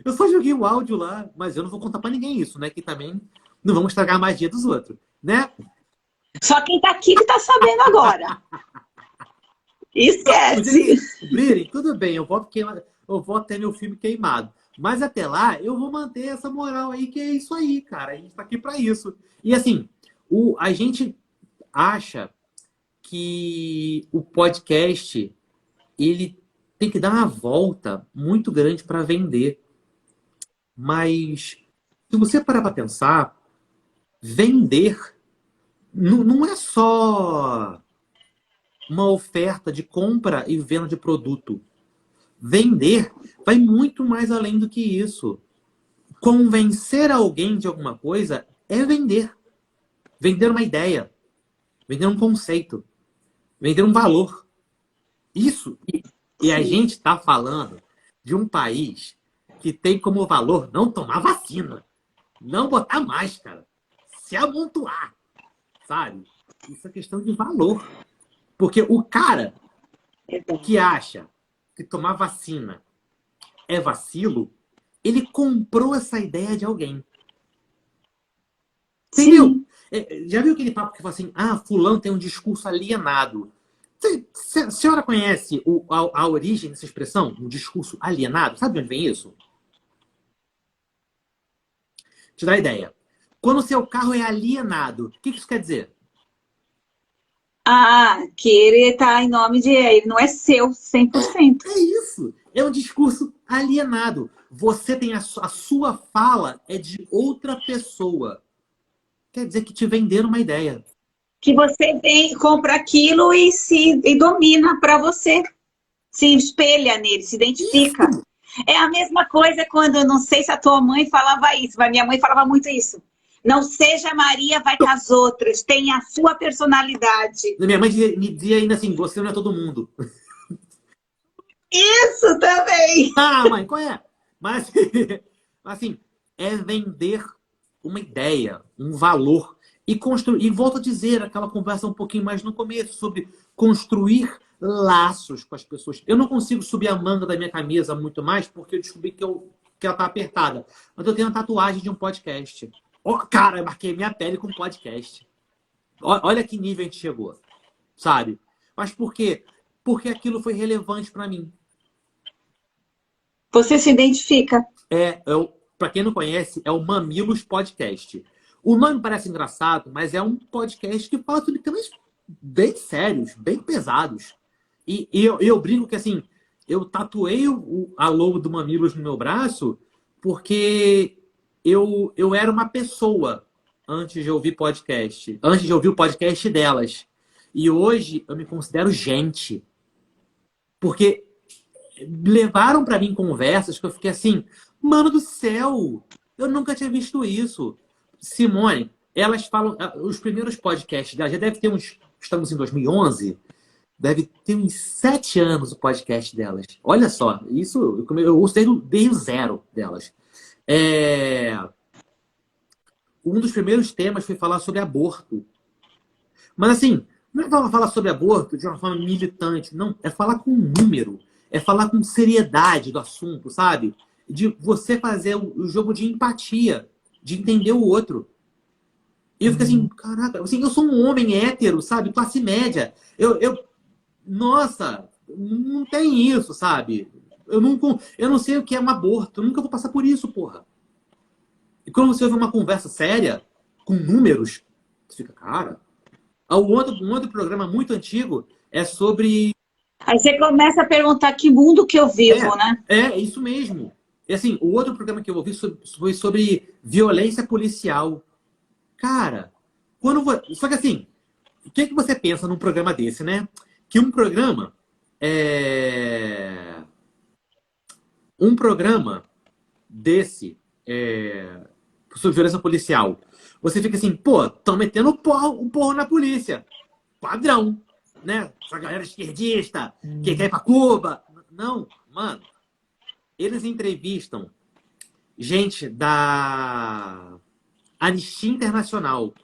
Speaker 2: Eu só joguei o áudio lá, mas eu não vou contar pra ninguém isso, né? Que também não vamos estragar a magia dos outros, né?
Speaker 3: Só quem tá aqui que tá sabendo agora. Esquece.
Speaker 2: Descobrirem, tudo bem, eu vou ter meu filme queimado. Mas até lá, eu vou manter essa moral aí, que é isso aí, cara. A gente tá aqui pra isso. E assim, a gente acha que o podcast, ele tem que dar uma volta muito grande para vender. Mas, se você parar para pensar, vender não é só uma oferta de compra e venda de produto. Vender vai muito mais além do que isso. Convencer alguém de alguma coisa é vender. Vender uma ideia. Vender um conceito. Vender um valor. Isso. E a gente está falando de um país que tem como valor não tomar vacina, não botar máscara, se amontoar, sabe? Isso é questão de valor. Porque o cara que acha que tomar vacina é vacilo, ele comprou essa ideia de alguém. Entendeu? Já viu aquele papo que fala assim, fulano tem um discurso alienado. A senhora conhece a origem dessa expressão? Um discurso alienado? Sabe de onde vem isso? Te dá ideia. Quando o seu carro é alienado, o que isso quer dizer?
Speaker 3: Que ele tá em nome de... Ele não é seu 100%.
Speaker 2: É isso. É um discurso alienado. Você tem a sua fala é de outra pessoa. Quer dizer que te venderam uma ideia.
Speaker 3: Que você vem, compra aquilo e domina para você. Se espelha nele, se identifica. Isso. É a mesma coisa quando, não sei se a tua mãe falava isso, mas minha mãe falava muito isso. Não seja Maria, vai com as outras. Tem a sua personalidade.
Speaker 2: Minha mãe me dizia ainda assim, você não é todo mundo.
Speaker 3: Isso também.
Speaker 2: Mãe, qual é? Mas, assim, é vender uma ideia, um valor. E construir. E volto a dizer, aquela conversa um pouquinho mais no começo, sobre construir laços com as pessoas. Eu não consigo subir a manga da minha camisa muito mais, porque eu descobri que ela tá apertada. Mas eu tenho uma tatuagem de um podcast. Cara, eu marquei minha pele com podcast. Olha que nível a gente chegou, sabe? Mas por quê? Porque aquilo foi relevante para mim.
Speaker 3: Você se identifica.
Speaker 2: Para quem não conhece, é o Mamilos Podcast. O nome parece engraçado, mas é um podcast que fala sobre temas bem sérios, bem pesados. E eu brinco que, assim, eu tatuei a logo do Mamilos no meu braço porque eu era uma pessoa antes de ouvir podcast. Antes de ouvir o podcast delas. E hoje eu me considero gente. Porque levaram para mim conversas que eu fiquei assim, mano do céu, eu nunca tinha visto isso. Simone, elas falam, os primeiros podcasts delas, já deve ter estamos em 2011, deve ter uns 7 anos o podcast delas. Olha só, isso eu ouço desde o zero delas. Um dos primeiros temas foi falar sobre aborto. Mas assim, não é falar sobre aborto de uma forma militante, não. É falar com número. É falar com seriedade do assunto, sabe? De você fazer o jogo de empatia, de entender o outro. E eu fico assim, caraca, assim, eu sou um homem hétero, sabe? Classe média. Nossa, não tem isso, sabe? Eu não sei o que é um aborto. Eu nunca vou passar por isso, porra. E quando você ouve uma conversa séria, com números, você fica, cara... Um outro programa muito antigo é sobre...
Speaker 3: Aí você começa a perguntar que mundo que eu vivo, né?
Speaker 2: É isso mesmo. E assim, o outro programa que eu ouvi foi sobre violência policial. Cara, só que assim, o que você pensa num programa desse, né? Que um programa desse sobre violência policial, você fica assim, pô, estão metendo um porro na polícia. Padrão, né? Essa galera esquerdista, que quer ir pra Cuba. Não, mano. Eles entrevistam gente Anistia Internacional.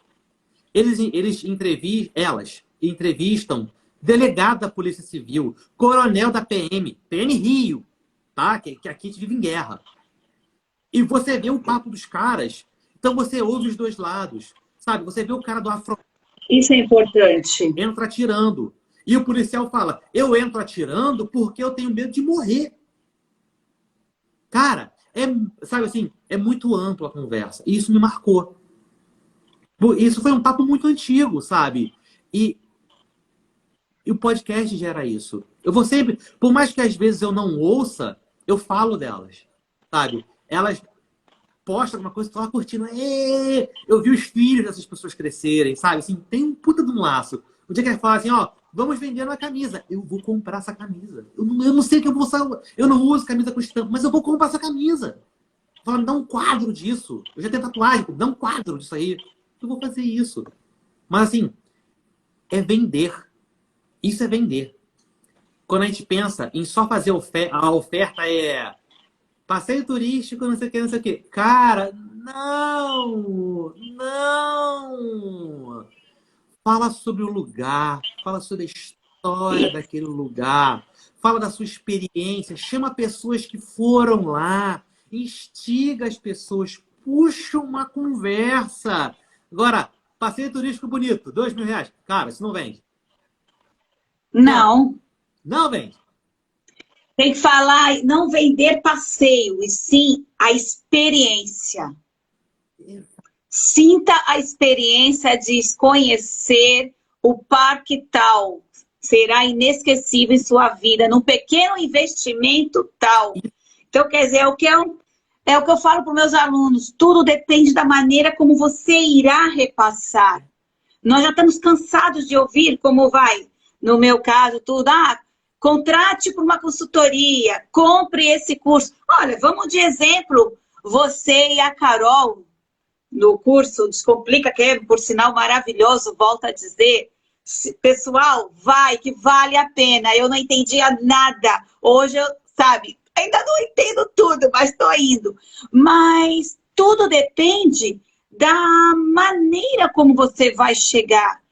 Speaker 2: Elas entrevistam delegado da Polícia Civil, coronel da PM Rio, tá? Que aqui a gente vive em guerra. E você vê o papo dos caras, então você ouve os dois lados, sabe? Você vê o cara do Afro...
Speaker 3: Isso é importante.
Speaker 2: Entra atirando. E o policial fala, eu entro atirando porque eu tenho medo de morrer. Cara, sabe assim, é muito ampla a conversa. E isso me marcou. Isso foi um papo muito antigo, sabe? E o podcast gera isso. Eu vou sempre, por mais que às vezes eu não ouça, eu falo delas, sabe? Elas postam alguma coisa, tô lá curtindo. Eu vi os filhos dessas pessoas crescerem, sabe? Assim, tem um puta de um laço. O dia que elas falam assim, ó, vamos vender uma camisa. Eu vou comprar essa camisa. Eu não sei que eu vou usar. Eu não uso camisa com estampa, mas eu vou comprar essa camisa. Fala, me dá um quadro disso. Eu já tenho tatuagem, me dá um quadro disso aí. Eu vou fazer isso. Mas assim, é vender. Isso é vender. Quando a gente pensa em só fazer a oferta passeio turístico, não sei o que, não sei o que. Cara, não! Não! Fala sobre o lugar, fala sobre a história daquele lugar, fala da sua experiência, chama pessoas que foram lá, instiga as pessoas, puxa uma conversa. Agora, passeio turístico bonito, R$2.000. Cara, isso não vende.
Speaker 3: Não.
Speaker 2: Não vende.
Speaker 3: Tem que falar, não vender passeio, e sim a experiência. Sinta a experiência de conhecer o parque tal. Será inesquecível em sua vida, num pequeno investimento tal. Então, quer dizer, é o que eu falo para os meus alunos. Tudo depende da maneira como você irá repassar. Nós já estamos cansados de ouvir como vai, no meu caso, tudo. Contrate por uma consultoria, compre esse curso. Olha, vamos de exemplo, você e a Carol, no curso Descomplica, que é, por sinal, maravilhoso, volto a dizer. Pessoal, vai, que vale a pena. Eu não entendia nada. Hoje eu, sabe, ainda não entendo tudo, mas estou indo. Mas tudo depende da maneira como você vai chegar.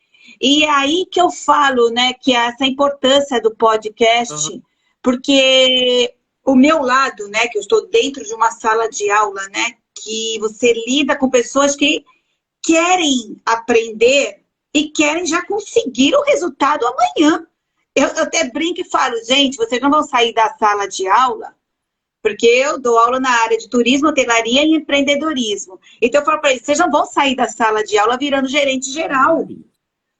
Speaker 3: E é aí que eu falo, né, que é essa importância do podcast, porque o meu lado, né, que eu estou dentro de uma sala de aula, né, que você lida com pessoas que querem aprender e querem já conseguir o resultado amanhã. Eu até brinco e falo, gente, vocês não vão sair da sala de aula, porque eu dou aula na área de turismo, hotelaria e empreendedorismo. Então eu falo para eles, vocês não vão sair da sala de aula virando gerente geral.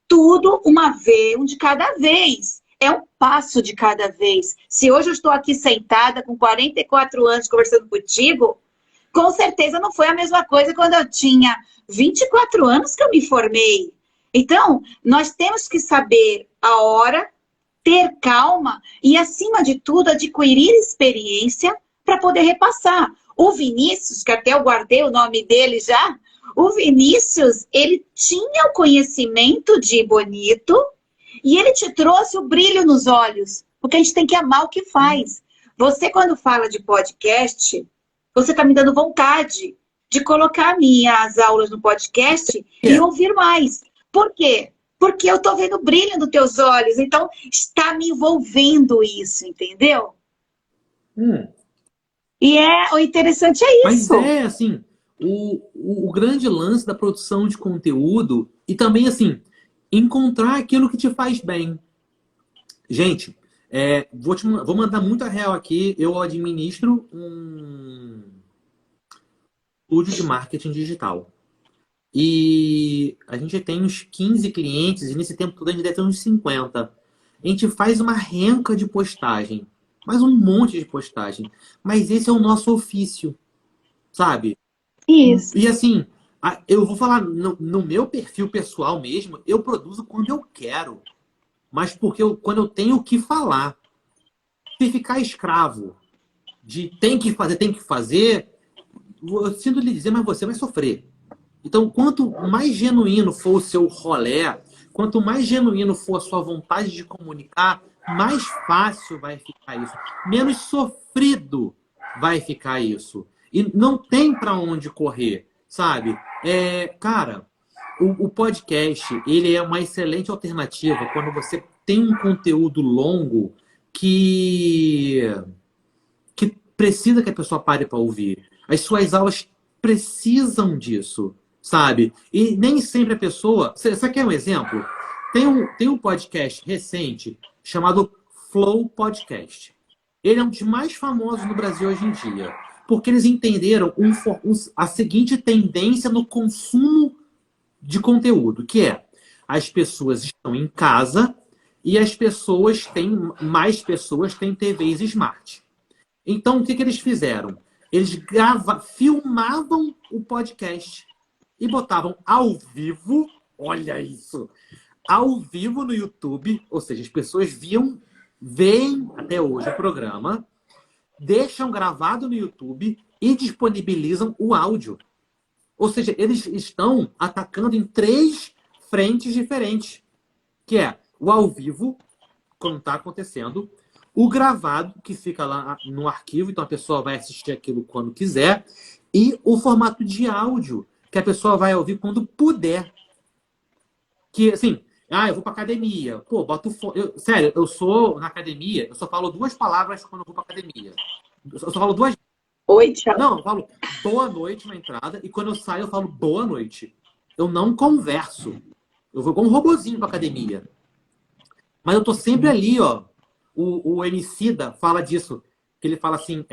Speaker 3: Tudo um de cada vez. É um passo de cada vez. Se hoje eu estou aqui sentada com 44 anos conversando contigo, com certeza não foi a mesma coisa quando eu tinha 24 anos que eu me formei. Então, nós temos que saber a hora, ter calma e, acima de tudo, adquirir experiência para poder repassar. O Vinícius, que até eu guardei o nome dele já, o Vinícius, ele tinha o conhecimento de bonito e ele te trouxe o brilho nos olhos, porque a gente tem que amar o que faz. Você, quando fala de podcast, você está me dando vontade de colocar minhas aulas no podcast e ouvir mais. Por quê? Porque eu estou vendo o brilho nos teus olhos, então está me envolvendo isso, entendeu? E o interessante é isso.
Speaker 2: Mas é, assim, o grande lance da produção de conteúdo e também, assim, encontrar aquilo que te faz bem. Gente, vou mandar muito a real aqui. Eu administro um estúdio de marketing digital. E a gente tem uns 15 clientes e nesse tempo todo a gente deve ter uns 50. A gente faz uma renca de postagem. Mais um monte de postagem. Mas esse é o nosso ofício, sabe?
Speaker 3: Isso.
Speaker 2: E assim, eu vou falar no meu perfil pessoal mesmo, eu produzo quando eu quero. Mas porque quando eu tenho o que falar. Se ficar escravo de tem que fazer, eu sinto lhe dizer, mas você vai sofrer. Então, quanto mais genuíno for o seu rolé, quanto mais genuíno for a sua vontade de comunicar, mais fácil vai ficar isso. Menos sofrido vai ficar isso. E não tem para onde correr, sabe? Cara, o podcast, ele é uma excelente alternativa quando você tem um conteúdo longo que, que precisa que a pessoa pare para ouvir. As suas aulas precisam disso, sabe? E nem sempre a pessoa... Você quer um exemplo? Tem um podcast recente chamado Flow Podcast. Ele é um dos mais famosos no Brasil hoje em dia, porque eles entenderam a seguinte tendência no consumo de conteúdo, que é as pessoas estão em casa e mais pessoas têm TVs smart. Então, o que eles fizeram? Eles filmavam o podcast e botavam ao vivo, olha isso, ao vivo no YouTube, ou seja, as pessoas veem até hoje o programa, deixam gravado no YouTube e disponibilizam o áudio. Ou seja, eles estão atacando em 3 frentes diferentes, que é o ao vivo, quando está acontecendo, o gravado, que fica lá no arquivo, então a pessoa vai assistir aquilo quando quiser, e o formato de áudio, que a pessoa vai ouvir quando puder. Que, assim, eu vou pra academia. Pô, boto fone. Sério, eu sou na academia, eu só falo 2 palavras quando eu vou pra academia. Eu só falo 2.
Speaker 3: Oi, tchau.
Speaker 2: Não, eu falo boa noite na entrada e quando eu saio eu falo boa noite. Eu não converso. Eu vou com um robozinho pra academia. Mas eu tô sempre ali, ó. O Emicida fala disso. Que ele fala assim,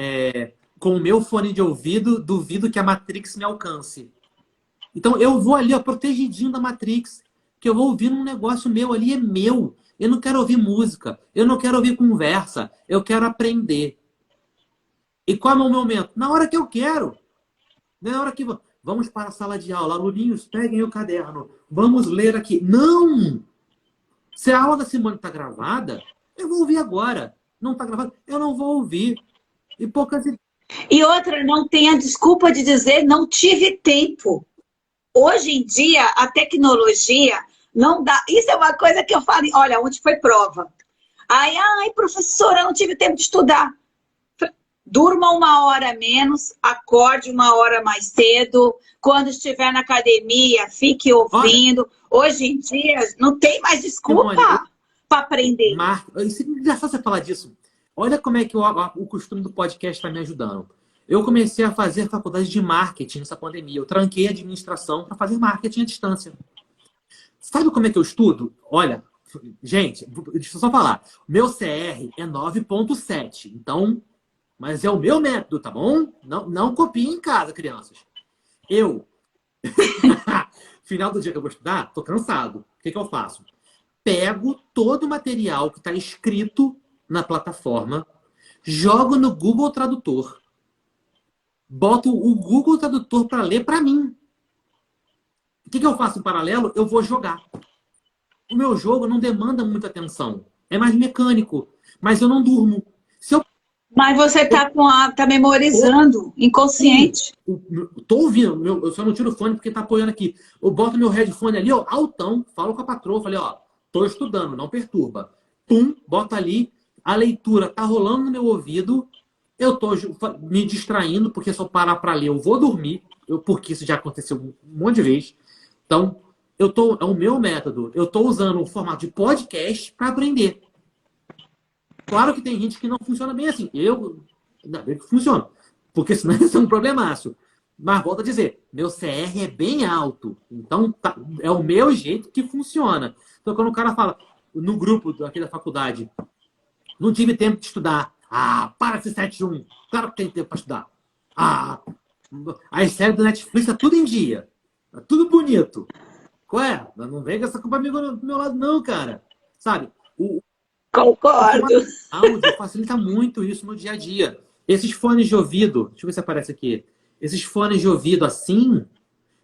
Speaker 2: com o meu fone de ouvido, duvido que a Matrix me alcance. Então eu vou ali, ó, protegidinho da Matrix. Que eu vou ouvir um negócio meu ali, é meu. Eu não quero ouvir música. Eu não quero ouvir conversa. Eu quero aprender. E qual é o meu momento? Na hora que eu quero. Na hora que... Vamos para a sala de aula. Aluninhos, peguem o caderno. Vamos ler aqui. Não! Se a aula da Simone está gravada, eu vou ouvir agora. Não está gravada, eu não vou ouvir. E poucas...
Speaker 3: E outra, não tem a desculpa de dizer não tive tempo. Hoje em dia, a tecnologia não dá... Isso é uma coisa que eu falo, olha, ontem foi prova. Ai, professora, não tive tempo de estudar. Durma 1 hora menos, acorde 1 hora mais cedo. Quando estiver na academia, fique ouvindo. Olha, hoje em dia, não tem mais desculpa para aprender.
Speaker 2: Isso é engraçado você falar disso. Olha como é que o costume do podcast está me ajudando. Eu comecei a fazer faculdade de marketing nessa pandemia. Eu tranquei a administração para fazer marketing à distância. Sabe como é que eu estudo? Olha, gente, deixa eu só falar. Meu CR é 9.7. Então... Mas é o meu método, tá bom? Não copiem em casa, crianças. Final do dia que eu vou estudar, tô cansado. O que eu faço? Pego todo o material que está escrito na plataforma, jogo no Google Tradutor, boto o Google Tradutor para ler para mim. O que eu faço em paralelo? Eu vou jogar. O meu jogo não demanda muita atenção. É mais mecânico. Mas eu não durmo. Se eu...
Speaker 3: Mas você tá memorizando, inconsciente.
Speaker 2: Tô ouvindo, eu só não tiro o fone porque tá apoiando aqui. Eu boto meu headphone ali, ó, altão, falo com a patroa, falei, ó, tô estudando, não perturba. Pum, bota ali, a leitura tá rolando no meu ouvido, eu tô me distraindo, porque se eu parar pra ler, eu vou dormir, porque isso já aconteceu um monte de vezes. Então, é o meu método. Eu tô usando o formato de podcast para aprender. Claro que tem gente que não funciona bem assim. Ainda bem que funciona. Porque senão isso é um problemaço. Mas volto a dizer, meu CR é bem alto. Então, é o meu jeito que funciona. Então, quando o cara fala, no grupo aqui da faculdade, não tive tempo de estudar. Para esse 7-1. Claro que tem tempo para estudar. As séries da Netflix tá tudo em dia. Tá tudo bonito. Qual é? Não vem com essa culpa amiga do meu lado, não, cara. Sabe?
Speaker 3: Concordo.
Speaker 2: O áudio facilita muito isso no dia a dia. Esses fones de ouvido, deixa eu ver se aparece aqui. Esses fones de ouvido assim,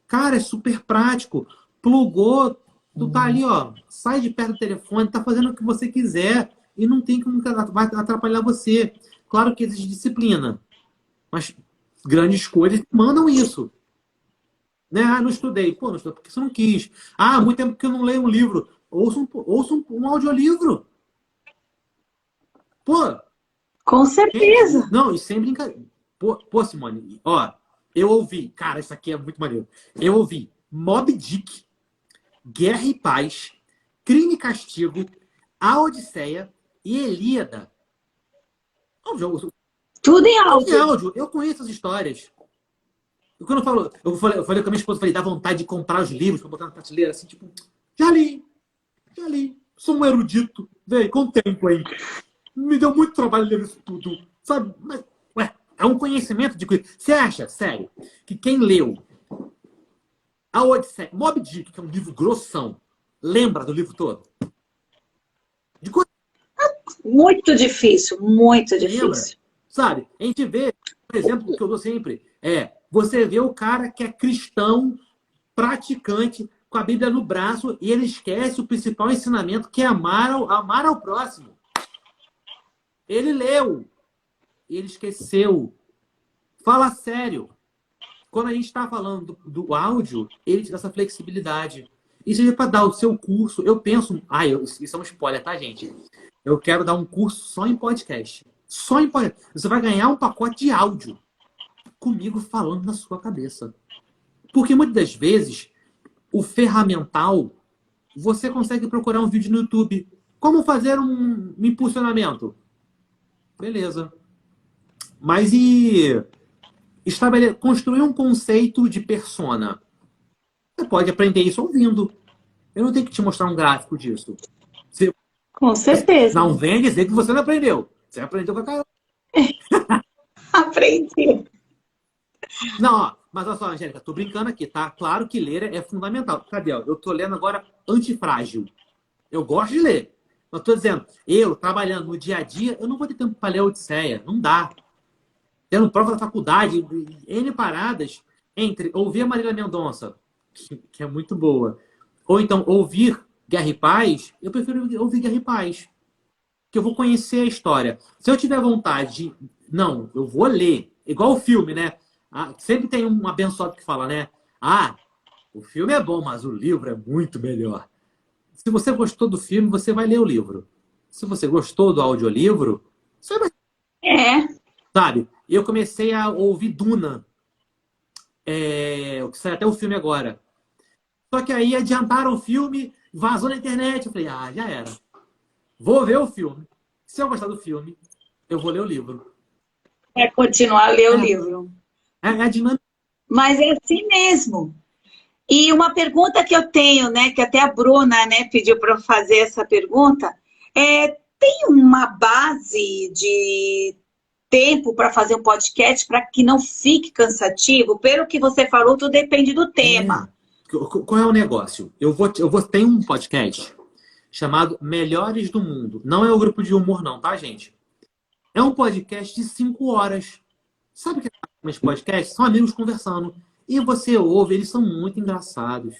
Speaker 2: cara, é super prático. Plugou, tu tá ali, ó, sai de perto do telefone, tá fazendo o que você quiser e não tem como vai atrapalhar você. Claro que existe disciplina, mas grandes coisas mandam isso. Né? Não estudei. Pô, não estudei porque você não quis. Muito tempo que eu não leio um livro. Ouça um audiolivro. Pô.
Speaker 3: Com certeza.
Speaker 2: Não, e sem brincadeira. Pô, Simone, ó, Eu ouvi, cara, isso aqui é muito maneiro. Eu ouvi Moby Dick, Guerra e Paz, Crime e Castigo, A Odisseia e Ilíada.
Speaker 3: Tudo em
Speaker 2: Tudo em
Speaker 3: áudio.
Speaker 2: áudio. Eu conheço as histórias. Quando eu falei com a minha esposa, falei, dá vontade de comprar os livros pra botar na prateleira, assim, tipo, já li, já li. Sou um erudito. Vem, com tempo aí. Me deu muito trabalho ler isso tudo. Sabe? Mas, ué, é um conhecimento de coisa. Você acha, sério, que quem leu A Odisseia, Moby Dick, que é um livro grossão, lembra do livro todo? De coisa
Speaker 3: Muito difícil, muito
Speaker 2: que lembra?
Speaker 3: difícil.
Speaker 2: Sabe? A gente vê, por exemplo, o que eu dou sempre, você vê o cara que é cristão, praticante, com a Bíblia no braço, e ele esquece o principal ensinamento, que é amar ao próximo. Ele leu, ele esqueceu. Fala sério. Quando a gente está falando do áudio, ele te dá essa flexibilidade. Isso é para dar o seu curso. Eu penso... isso é um spoiler, tá, gente? Eu quero dar um curso só em podcast. Só em podcast. Você vai ganhar um pacote de áudio comigo falando na sua cabeça. Porque muitas das vezes, o ferramental, você consegue procurar um vídeo no YouTube. Como fazer um impulsionamento? Beleza. Mas construir um conceito de persona. Você pode aprender isso ouvindo. Eu não tenho que te mostrar um gráfico disso. Você
Speaker 3: Com certeza.
Speaker 2: não vem dizer que você não aprendeu. Você aprendeu com a cara.
Speaker 3: Aprendi.
Speaker 2: Não, ó, mas olha só, Angélica, tô brincando aqui, tá? Claro que ler é fundamental. Cadê? Ó? Eu tô lendo agora Antifrágil. Eu gosto de ler. Mas tô dizendo, eu, trabalhando no dia a dia, eu não vou ter tempo para ler a Odisseia. Não dá. Tendo prova da faculdade, N paradas, entre ouvir a Marília Mendonça, que é muito boa, ou então ouvir Guerra e Paz, eu prefiro ouvir Guerra e Paz. Que eu vou conhecer a história. Se eu tiver vontade de... Não, eu vou ler. Igual o filme, né? Sempre tem um abençoado que fala, né? O filme é bom, mas o livro é muito melhor. Se você gostou do filme, você vai ler o livro. Se você gostou do audiolivro, você vai... Sabe? Eu comecei a ouvir Duna. Que sai até o filme agora. Só que aí adiantaram o filme, vazou na internet. Eu falei, já era. Vou ver o filme. Se eu gostar do filme, eu vou ler o livro.
Speaker 3: É continuar a ler o livro.
Speaker 2: É a dinâmica.
Speaker 3: Mas é assim mesmo. E uma pergunta que eu tenho, né, que até a Bruna, né, pediu para eu fazer essa pergunta, tem uma base de tempo para fazer um podcast para que não fique cansativo? Pelo que você falou, tudo depende do tema.
Speaker 2: Qual é o negócio? Eu ter um podcast chamado Melhores do Mundo. Não é um grupo de humor não, tá, gente? É um podcast de 5 horas. Sabe o que é esse podcast? São amigos conversando. E você ouve, eles são muito engraçados.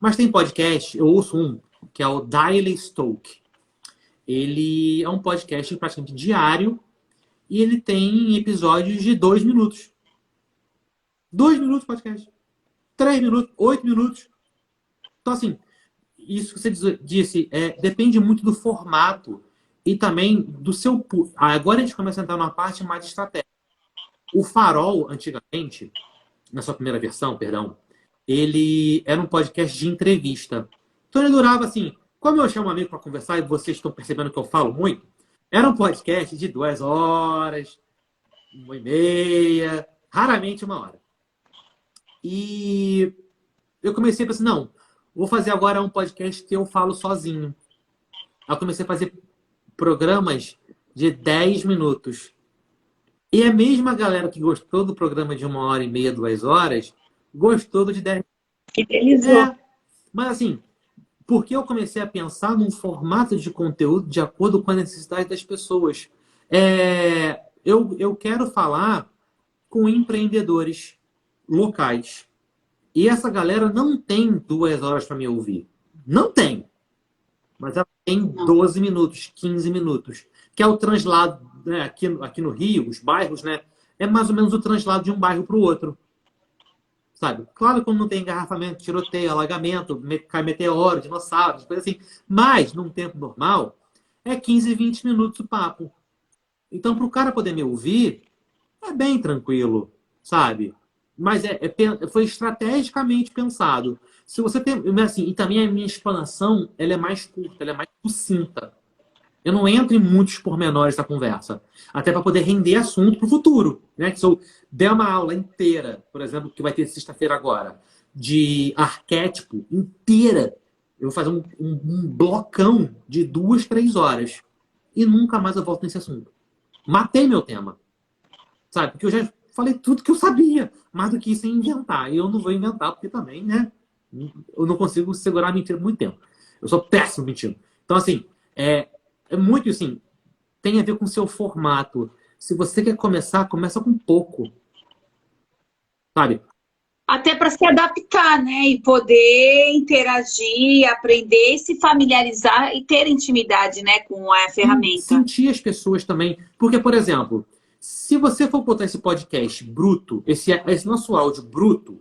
Speaker 2: Mas tem podcast, eu ouço um, que é o Daily Stoke. Ele é um podcast praticamente diário e ele tem episódios de 2 minutos. 2 minutos de podcast. 3 minutos, 8 minutos. Então, assim, isso que você disse, depende muito do formato e também do seu... Agora a gente começa a entrar numa parte mais estratégica. O Farol, antigamente, na sua primeira versão, perdão, ele era um podcast de entrevista. Então ele durava assim, como eu chamo um amigo para conversar e vocês estão percebendo que eu falo muito, era um podcast de 2 horas, 1h30, raramente 1 hora. E eu comecei a pensar, não, vou fazer agora um podcast que eu falo sozinho. Aí eu comecei a fazer programas de 10 minutos. E a mesma galera que gostou do programa de 1h30, 2 horas, gostou do de 10 minutos.
Speaker 3: Fidelizou.
Speaker 2: Mas assim, porque eu comecei a pensar num formato de conteúdo de acordo com a necessidade das pessoas. Eu quero falar com empreendedores locais. E essa galera não tem 2 horas para me ouvir. Não tem. Mas ela tem 12 minutos, 15 minutos. Que é o translado, né? Aqui no Rio, os bairros, né? É mais ou menos o translado de um bairro para o outro. Sabe? Claro que quando não tem engarrafamento, tiroteio, alagamento, cai meteoro, dinossauros, coisas assim. Mas, num tempo normal, é 15, 20 minutos o papo. Então, para o cara poder me ouvir, é bem tranquilo, sabe? Mas foi estrategicamente pensado. Se você tem, assim, e também a minha explanação, ela é mais curta, ela é mais sucinta. Eu não entro em muitos pormenores da conversa, até para poder render assunto para o futuro, né? Que se eu der uma aula inteira, por exemplo, que vai ter sexta-feira agora, de arquétipo inteira, eu vou fazer um blocão de 2, 3 horas e nunca mais eu volto nesse assunto. Matei meu tema, sabe? Porque eu já falei tudo que eu sabia, mais do que isso é inventar. E eu não vou inventar, porque também, né? Eu não consigo segurar a mentira por muito tempo. Eu sou péssimo mentindo. Então, assim, é muito assim, tem a ver com o seu formato. Se você quer começar, começa com pouco. Sabe?
Speaker 3: Até para se adaptar, né? E poder interagir, aprender, se familiarizar e ter intimidade, né, com a ferramenta.
Speaker 2: Sentir as pessoas também. Porque, por exemplo, se você for botar esse podcast bruto, esse nosso áudio bruto,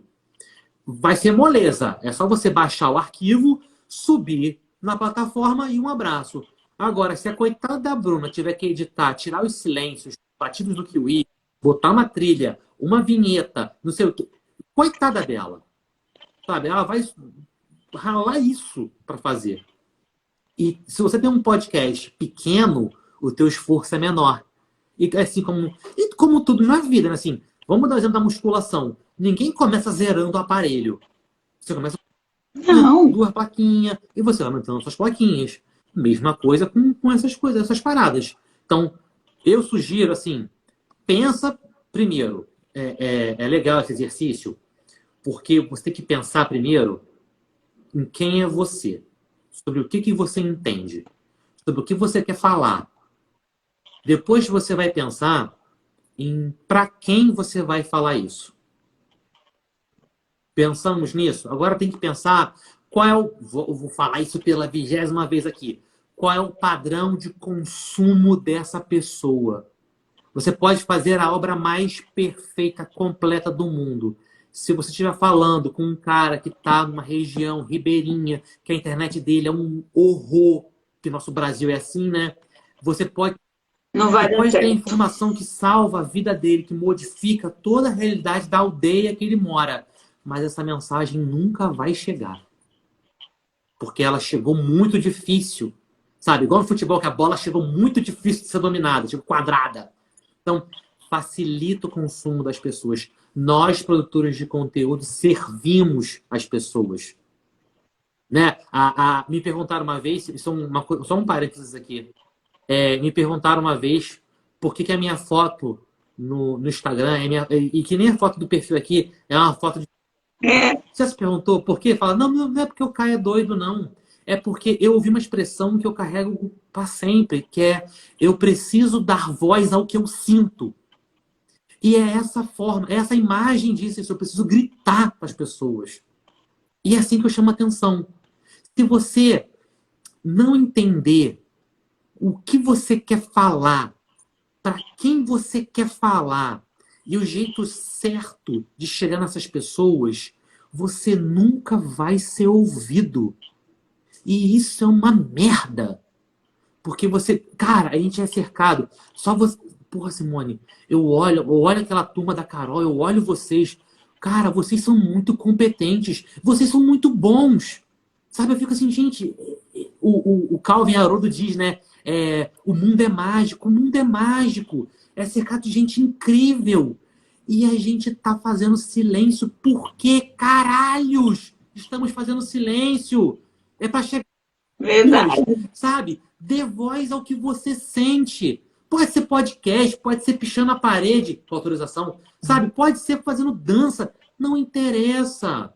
Speaker 2: vai ser moleza. É só você baixar o arquivo, subir na plataforma e um abraço. Agora, se a coitada da Bruna tiver que editar, tirar os silêncios, batidos do kiwi, botar uma trilha, uma vinheta, não sei o quê, coitada dela. Sabe? Ela vai ralar isso para fazer. E se você tem um podcast pequeno, o teu esforço é menor. E assim como tudo na vida, né? Assim, vamos dar o exemplo da musculação. Ninguém começa zerando o aparelho. Você começa com 2 plaquinhas e você vai aumentando suas plaquinhas. Mesma coisa com essas coisas, essas paradas. Então, eu sugiro, assim, pensa primeiro. É legal esse exercício, porque você tem que pensar primeiro em quem é você, sobre o que você entende, sobre o que você quer falar. Depois você vai pensar em para quem você vai falar isso. Pensamos nisso? Agora tem que pensar qual é o... Vou falar isso pela 20ª vez aqui. Qual é o padrão de consumo dessa pessoa? Você pode fazer a obra mais perfeita, completa do mundo. Se você estiver falando com um cara que está numa região ribeirinha, que a internet dele é um horror, que nosso Brasil é assim, né? Você pode ter informação que salva a vida dele, que modifica toda a realidade da aldeia que ele mora. Mas essa mensagem nunca vai chegar. Porque ela chegou muito difícil. Sabe? Igual no futebol, que a bola chegou muito difícil de ser dominada, tipo quadrada. Então, facilita o consumo das pessoas. Nós, produtores de conteúdo, servimos as pessoas. Né? Me perguntaram uma vez, só um parênteses aqui. Me perguntaram uma vez por que a minha foto no Instagram, e que nem a foto do perfil aqui, é uma foto de... Você se perguntou por quê? Fala, não é porque o Caio é doido, não. É porque eu ouvi uma expressão que eu carrego para sempre, que é: eu preciso dar voz ao que eu sinto. E é essa forma, é essa imagem disso, eu preciso gritar para as pessoas. E é assim que eu chamo a atenção. Se você não entender o que você quer falar, para quem você quer falar, e o jeito certo de chegar nessas pessoas, você nunca vai ser ouvido. E isso é uma merda. Porque você... Cara, a gente é cercado. Só você... Porra, Simone, eu olho aquela turma da Carol, eu olho vocês. Cara, vocês são muito competentes. Vocês são muito bons. Sabe, eu fico assim, gente... O Calvin Haroldo diz, né? O mundo é mágico. O mundo é mágico. É cercado de gente incrível. E a gente tá fazendo silêncio. Por que caralhos estamos fazendo silêncio? É para chegar.
Speaker 3: Verdade.
Speaker 2: Sabe? Dê voz ao que você sente. Pode ser podcast, pode ser pichando a parede com autorização. Sabe? Pode ser fazendo dança. Não interessa.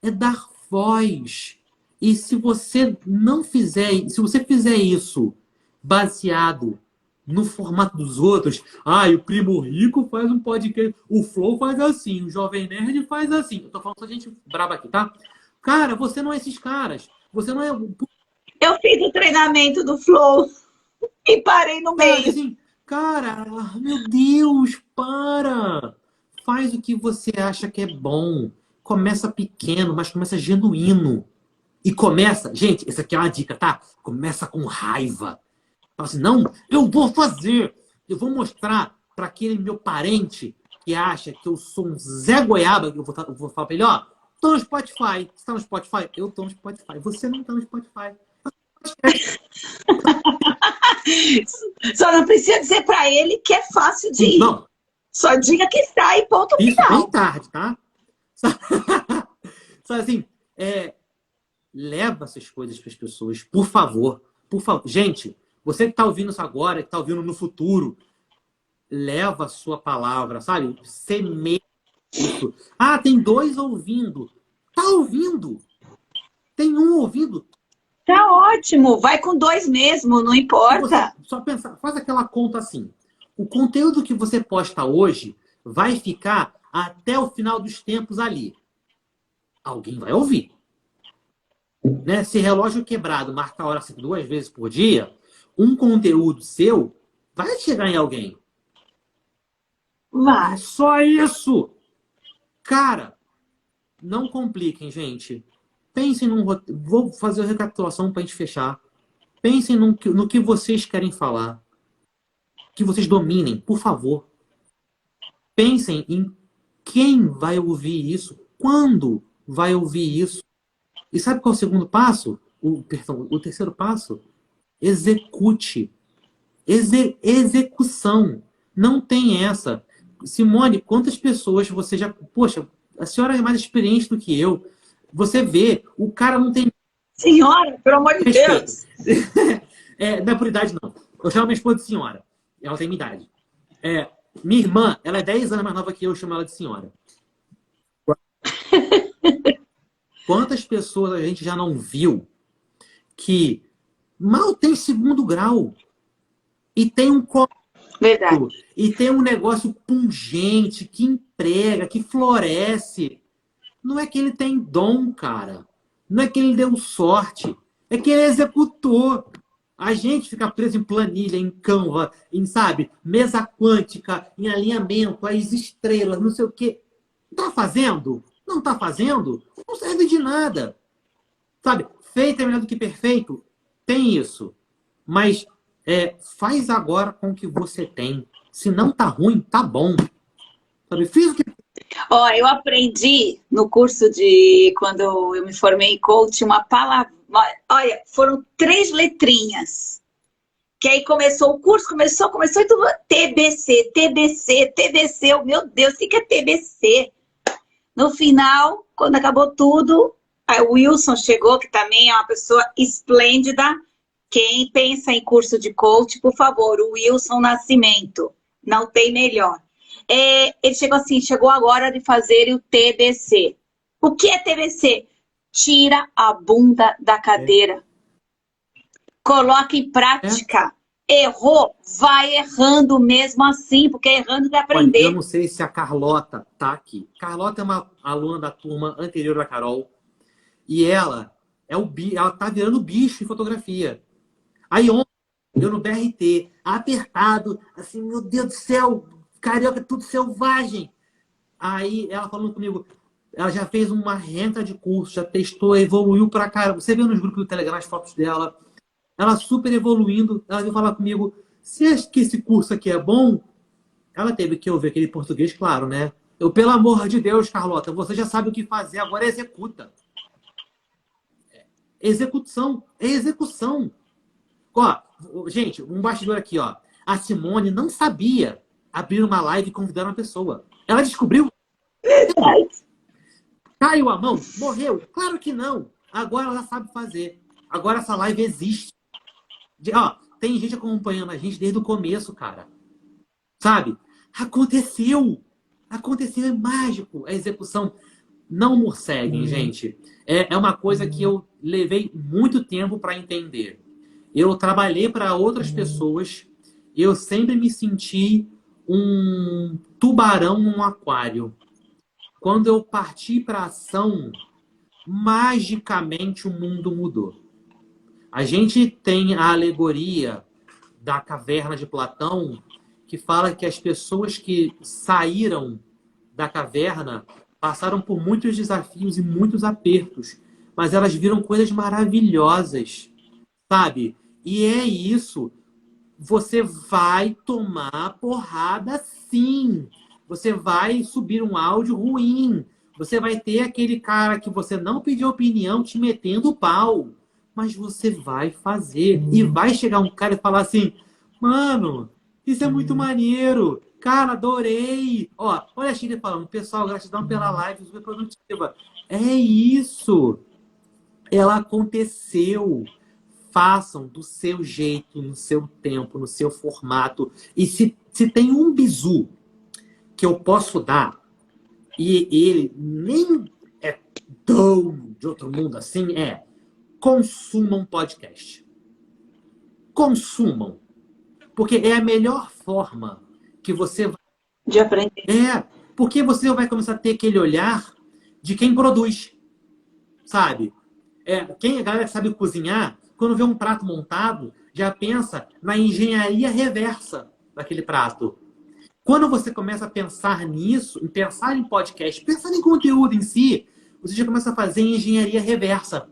Speaker 2: É dar voz. E se você não fizer, se você fizer isso baseado no formato dos outros, o Primo Rico faz um podcast, o Flow faz assim, o Jovem Nerd faz assim. Eu tô falando só gente braba aqui, tá? Cara, você não é esses caras. Você não é...
Speaker 3: Eu fiz o treinamento do Flow e parei no meio.
Speaker 2: Assim, cara, meu Deus, para! Faz o que você acha que é bom. Começa pequeno, mas começa genuíno. E começa... Gente, essa aqui é uma dica, tá? Começa com raiva. Fala assim, não, eu vou fazer. Eu vou mostrar para aquele meu parente que acha que eu sou um Zé Goiaba, que eu vou falar pra ele, ó, tô no Spotify. Você tá no Spotify? Eu tô no Spotify. Você não tá no Spotify.
Speaker 3: Só não precisa dizer para ele que é fácil de ir.
Speaker 2: Não,
Speaker 3: Só diga que está e ponto
Speaker 2: isso bem
Speaker 3: final.
Speaker 2: tarde, tá? Só assim, leva essas coisas para as pessoas, por favor. Por favor. Gente, você que tá ouvindo isso agora, que tá ouvindo no futuro, leva a sua palavra, sabe? Semeia isso. Ah, tem 2 ouvindo. Tá ouvindo. Tem um ouvindo.
Speaker 3: Tá ótimo, vai com 2 mesmo, não importa.
Speaker 2: Só pensar, faz aquela conta assim. O conteúdo que você posta hoje vai ficar até o final dos tempos ali. Alguém vai ouvir. Né? Se relógio quebrado marca a hora 2 vezes por dia, um conteúdo seu vai chegar em alguém.
Speaker 3: Vai.
Speaker 2: É só isso. Cara, não compliquem, gente. Pensem num roteiro. Vou fazer a recapitulação para a gente fechar. Pensem no que vocês querem falar. Que vocês dominem, por favor. Pensem em quem vai ouvir isso, quando vai ouvir isso. E sabe qual é o segundo passo? O terceiro passo? Execute. Execução. Não tem essa. Simone, quantas pessoas você já... Poxa, a senhora é mais experiente do que eu. Você vê, o cara não tem
Speaker 3: Senhora, pelo amor de
Speaker 2: respeito.
Speaker 3: Deus.
Speaker 2: Não é por idade, não. Eu chamo minha esposa de senhora. Ela tem minha idade. Minha irmã, ela é 10 anos mais nova que eu chamo ela de senhora. Quantas pessoas a gente já não viu que mal tem 2º grau e tem um
Speaker 3: Verdade.
Speaker 2: e tem um negócio pungente que emprega, que floresce. Não é que ele tem dom, cara. Não é que ele deu sorte. É que ele executou. A gente fica preso em planilha, em Canva, em, sabe, mesa quântica, em alinhamento, as estrelas, não sei o quê. Tá fazendo? Não tá fazendo? Não serve de nada. Sabe, feito é melhor do que perfeito. Tem isso. Mas faz agora com o que você tem. Se não tá ruim, tá bom. Sabe, fiz o que...
Speaker 3: Ó, eu aprendi no curso de quando eu me formei em coach uma palavra. Olha, foram 3 letrinhas. Que aí começou o curso, começou e tudo. TBC, TBC, TBC. Oh, meu Deus, o que é TBC? No final, quando acabou tudo, aí o Wilson chegou, que também é uma pessoa esplêndida. Quem pensa em curso de coach, por favor, o Wilson Nascimento. Não tem melhor. Ele chegou assim, chegou agora de fazer o TBC. O que é TBC? Tira a bunda da cadeira. Coloca em prática. Errou, vai errando mesmo assim, porque errando vai aprender.
Speaker 2: Olha, eu não sei se a Carlota tá aqui. Carlota é uma aluna da turma anterior da Carol. E ela tá virando bicho em fotografia. Aí ontem, eu no BRT, apertado, assim, meu Deus do céu, carioca, tudo selvagem. Aí ela falando comigo, ela já fez uma renta de curso, já testou, evoluiu pra caramba. Você vê nos grupos do Telegram as fotos dela. Ela super evoluindo. Ela veio falar comigo, você acha que esse curso aqui é bom? Ela teve que ouvir aquele português, claro, né? Pelo amor de Deus, Carlota, você já sabe o que fazer, agora executa. Execução, é execução. Ó, gente, um bastidor aqui, ó. A Simone não sabia abrir uma live e convidar uma pessoa. Ela descobriu. Caiu a mão? Morreu? Claro que não. Agora ela sabe fazer. Agora essa live existe. Ó, tem gente acompanhando a gente desde o começo, cara. Sabe? Aconteceu. Aconteceu, é mágico. A execução. Não morceguem, gente. É uma coisa que eu levei muito tempo para entender. Eu trabalhei para outras pessoas. Eu sempre me senti um tubarão num aquário. Quando eu parti para a ação, magicamente o mundo mudou. A gente tem a alegoria da caverna de Platão, que fala que as pessoas que saíram da caverna passaram por muitos desafios e muitos apertos, mas elas viram coisas maravilhosas, sabe? E é isso. Você vai tomar porrada sim. você vai subir um áudio ruim. Você vai ter aquele cara que você não pediu opinião te metendo o pau. Mas você vai fazer. E vai chegar um cara e falar assim, mano, isso é muito maneiro. Cara, adorei. Ó, olha a Chile falando, pessoal, gratidão pela live super produtiva. É isso. Ela aconteceu. Façam do seu jeito, no seu tempo, no seu formato. E se tem um bizu que eu posso dar, e ele nem é tão de outro mundo assim, consumam podcast. Consumam. Porque é a melhor forma que você vai...
Speaker 3: De aprender.
Speaker 2: Porque você vai começar a ter aquele olhar de quem produz. Sabe? A galera que sabe cozinhar, quando vê um prato montado, já pensa na engenharia reversa daquele prato. Quando você começa a pensar nisso, em pensar em podcast, pensar em conteúdo em si, você já começa a fazer engenharia reversa.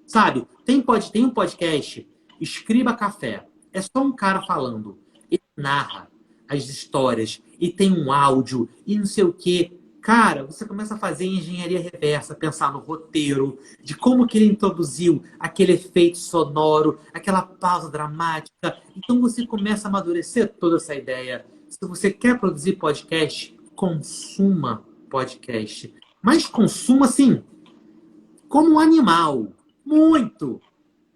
Speaker 2: Sabe? Tem um podcast, Escriba Café. É só um cara falando. Ele narra as histórias e tem um áudio e não sei o quê. Cara, você começa a fazer engenharia reversa, pensar no roteiro, de como que ele introduziu aquele efeito sonoro, aquela pausa dramática. Então você começa a amadurecer toda essa ideia. Se você quer produzir podcast, consuma podcast. Mas consuma, assim, como um animal. Muito.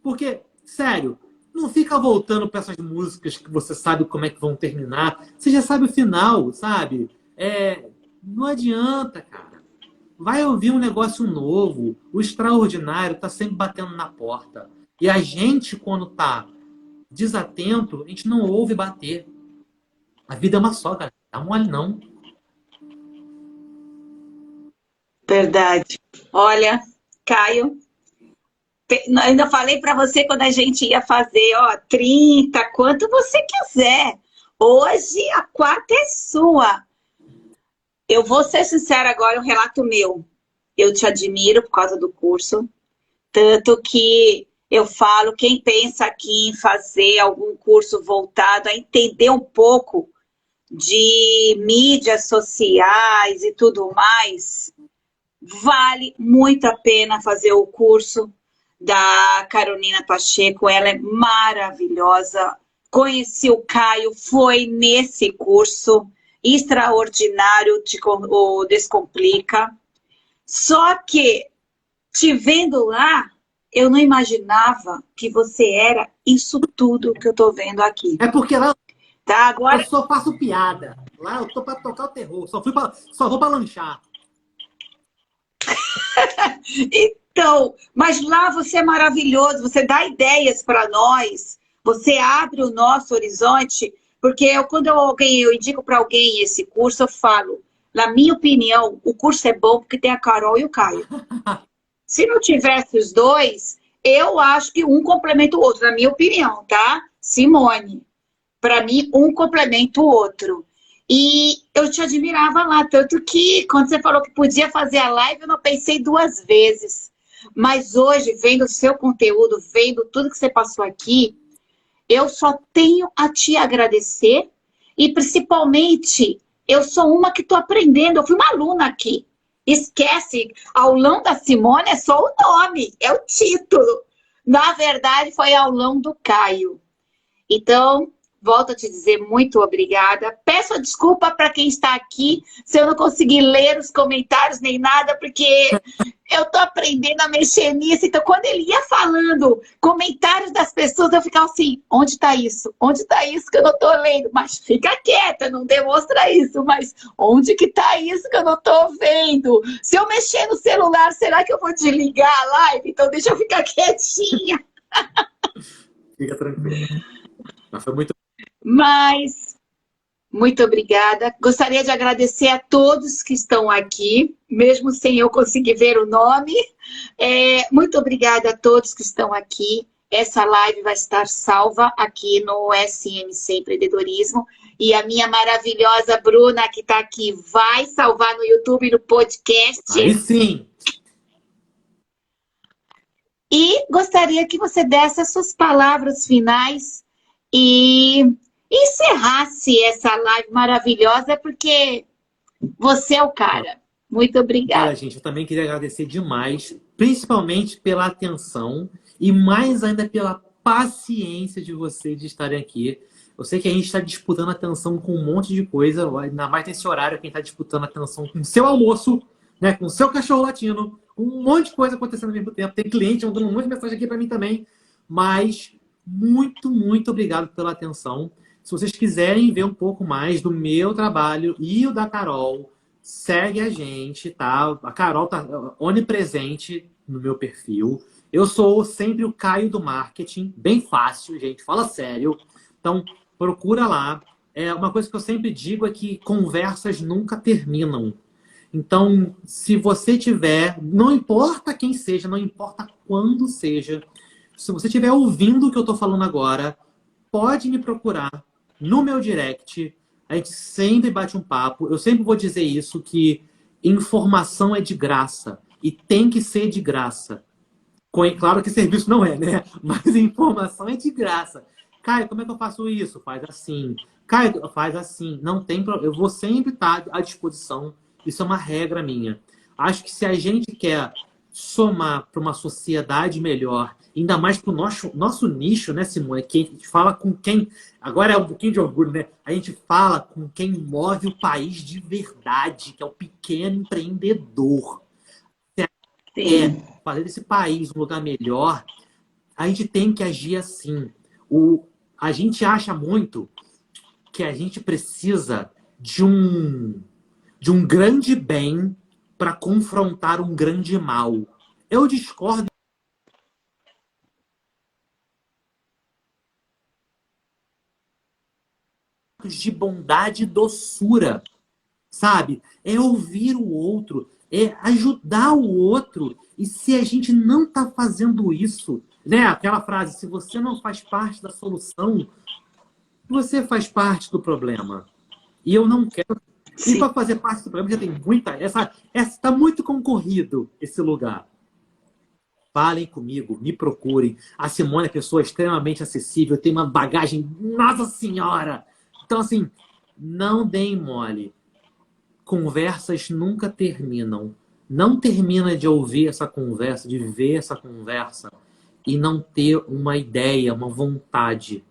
Speaker 2: Porque, sério, não fica voltando para essas músicas que você sabe como é que vão terminar. Você já sabe o final, sabe? Não adianta, cara. Vai ouvir um negócio novo. O extraordinário está sempre batendo na porta. E a gente, quando tá desatento, a gente não ouve bater. A vida é uma só, cara. Dá mole, não.
Speaker 3: Verdade. Olha, Caio, ainda falei para você quando a gente ia fazer, 30, quanto você quiser. Hoje a quarta é sua. Eu vou ser sincera agora, um relato meu. Eu te admiro por causa do curso. Tanto que eu falo, quem pensa aqui em fazer algum curso voltado a entender um pouco de mídias sociais e tudo mais, vale muito a pena fazer o curso da Carolina Pacheco. Ela é maravilhosa. Conheci o Caio, foi nesse curso extraordinário, o Descomplica. Só que, te vendo lá, eu não imaginava que você era isso tudo que eu tô vendo aqui.
Speaker 2: É porque lá
Speaker 3: tá, agora...
Speaker 2: eu só faço piada. Lá eu tô pra tocar o terror. Só vou pra lanchar.
Speaker 3: Então, mas lá você é maravilhoso, você dá ideias para nós, você abre o nosso horizonte, porque quando eu indico para alguém esse curso, eu falo, na minha opinião, o curso é bom porque tem a Carol e o Caio. Se não tivesse os dois, eu acho que um complementa o outro, na minha opinião, tá? Simone, para mim, um complementa o outro. E eu te admirava lá, tanto que quando você falou que podia fazer a live, eu não pensei duas vezes. Mas hoje, vendo o seu conteúdo, vendo tudo que você passou aqui, eu só tenho a te agradecer. E principalmente, eu sou uma que estou aprendendo. Eu fui uma aluna aqui. Esquece, aulão da Simone é só o nome, é o título. Na verdade, foi aulão do Caio. Então... volto a te dizer muito obrigada. Peço desculpa para quem está aqui se eu não conseguir ler os comentários nem nada, porque eu estou aprendendo a mexer nisso. Então, quando ele ia falando comentários das pessoas, eu ficava assim, onde está isso? Onde está isso que eu não estou lendo? Mas fica quieta, não demonstra isso. Mas onde que está isso que eu não estou vendo? Se eu mexer no celular, será que eu vou desligar a live? Então, deixa eu ficar quietinha.
Speaker 2: Fica tranquilo. Mas foi muito...
Speaker 3: Mas, muito obrigada. Gostaria de agradecer a todos que estão aqui, mesmo sem eu conseguir ver o nome. Muito obrigada a todos que estão aqui. Essa live vai estar salva aqui no SMC Empreendedorismo. E a minha maravilhosa Bruna, que está aqui, vai salvar no YouTube e no podcast.
Speaker 2: Aí sim!
Speaker 3: E gostaria que você desse as suas palavras finais e encerrasse essa live maravilhosa, porque Você é o cara. Muito obrigada.
Speaker 2: Olha, gente, eu também queria agradecer demais, principalmente pela atenção e mais ainda pela paciência de vocês de estarem aqui. Eu sei que a gente está disputando atenção com um monte de coisa, ainda mais nesse horário, quem está disputando atenção com o seu almoço, né, com o seu cachorro latino, com um monte de coisa acontecendo ao mesmo tempo. Tem cliente mandando um monte de mensagem aqui para mim também. Mas muito, muito obrigado pela atenção. Se vocês quiserem ver um pouco mais do meu trabalho e o da Carol, segue a gente, tá? A Carol tá onipresente no meu perfil. Eu sou sempre o Caio do marketing, bem fácil, gente, fala sério. Então, procura lá. Uma coisa que eu sempre digo é que conversas nunca terminam. Então, se você tiver, não importa quem seja, não importa quando seja, se você estiver ouvindo o que eu estou falando agora, pode me procurar no meu direct. A gente sempre bate um papo. Eu sempre vou dizer isso, que informação é de graça. E tem que ser de graça. Claro que serviço não é, né? Mas informação é de graça. Caio, como é que eu faço isso? Faz assim. Caio, faz assim. Não tem problema. Eu vou sempre estar à disposição. Isso é uma regra minha. Acho que se a gente quer somar para uma sociedade melhor, ainda mais para o nosso nicho, né, Simone? Que a gente fala com quem... Agora é um pouquinho de orgulho, né? A gente fala com quem move o país de verdade, que é o pequeno empreendedor. Fazer desse país um lugar melhor, a gente tem que agir assim. A gente acha muito que a gente precisa de um grande bem para confrontar um grande mal. Eu discordo de bondade e doçura, sabe? É ouvir o outro, é ajudar o outro. E se a gente não está fazendo isso, né? Aquela frase, se você não faz parte da solução, você faz parte do problema. E eu não quero. Sim. E para fazer parte do problema já tem muita. Está muito concorrido esse lugar. Falem comigo, me procurem. A Simone é pessoa extremamente acessível, tem uma bagagem, nossa senhora! Então, assim, não deem mole. Conversas nunca terminam. Não termina de ouvir essa conversa, de ver essa conversa e não ter uma ideia, uma vontade.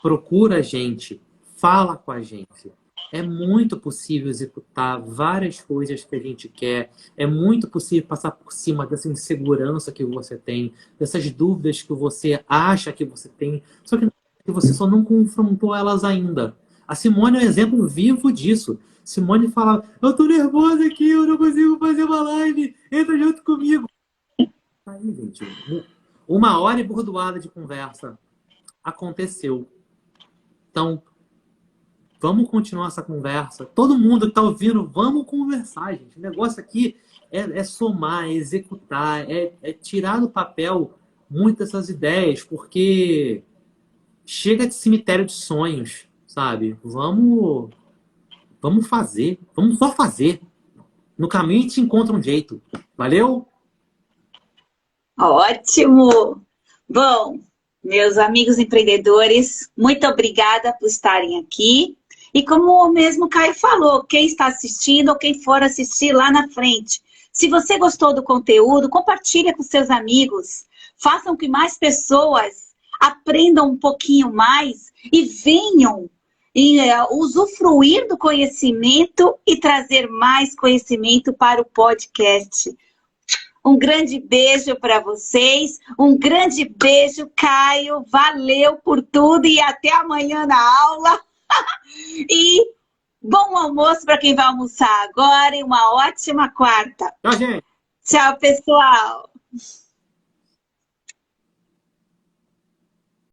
Speaker 2: Procura a gente, fala com a gente. É muito possível executar várias coisas que a gente quer. É muito possível passar por cima dessa insegurança que você tem, dessas dúvidas que você acha que você tem, só que você só não confrontou elas ainda. A Simone é um exemplo vivo disso. Simone fala, eu tô nervosa aqui, eu não consigo fazer uma live, entra junto comigo. Aí, gente, 1 hora e bordoada de conversa. Aconteceu. Então, vamos continuar essa conversa. Todo mundo que está ouvindo, vamos conversar, gente. O negócio aqui é somar, é executar, é tirar do papel muitas dessas ideias, porque chega de cemitério de sonhos, sabe? Vamos fazer. Vamos só fazer. No caminho a gente encontra um jeito. Valeu?
Speaker 3: Ótimo! Bom, meus amigos empreendedores, muito obrigada por estarem aqui. E como o mesmo Caio falou, quem está assistindo ou quem for assistir lá na frente, se você gostou do conteúdo, compartilha com seus amigos. Façam que mais pessoas aprendam um pouquinho mais e venham usufruir do conhecimento e trazer mais conhecimento para o podcast. Um grande beijo para vocês, um grande beijo, Caio, valeu por tudo e até amanhã na aula. E bom almoço para quem vai almoçar agora e uma ótima quarta.
Speaker 2: Tchau, gente.
Speaker 3: Tchau, pessoal.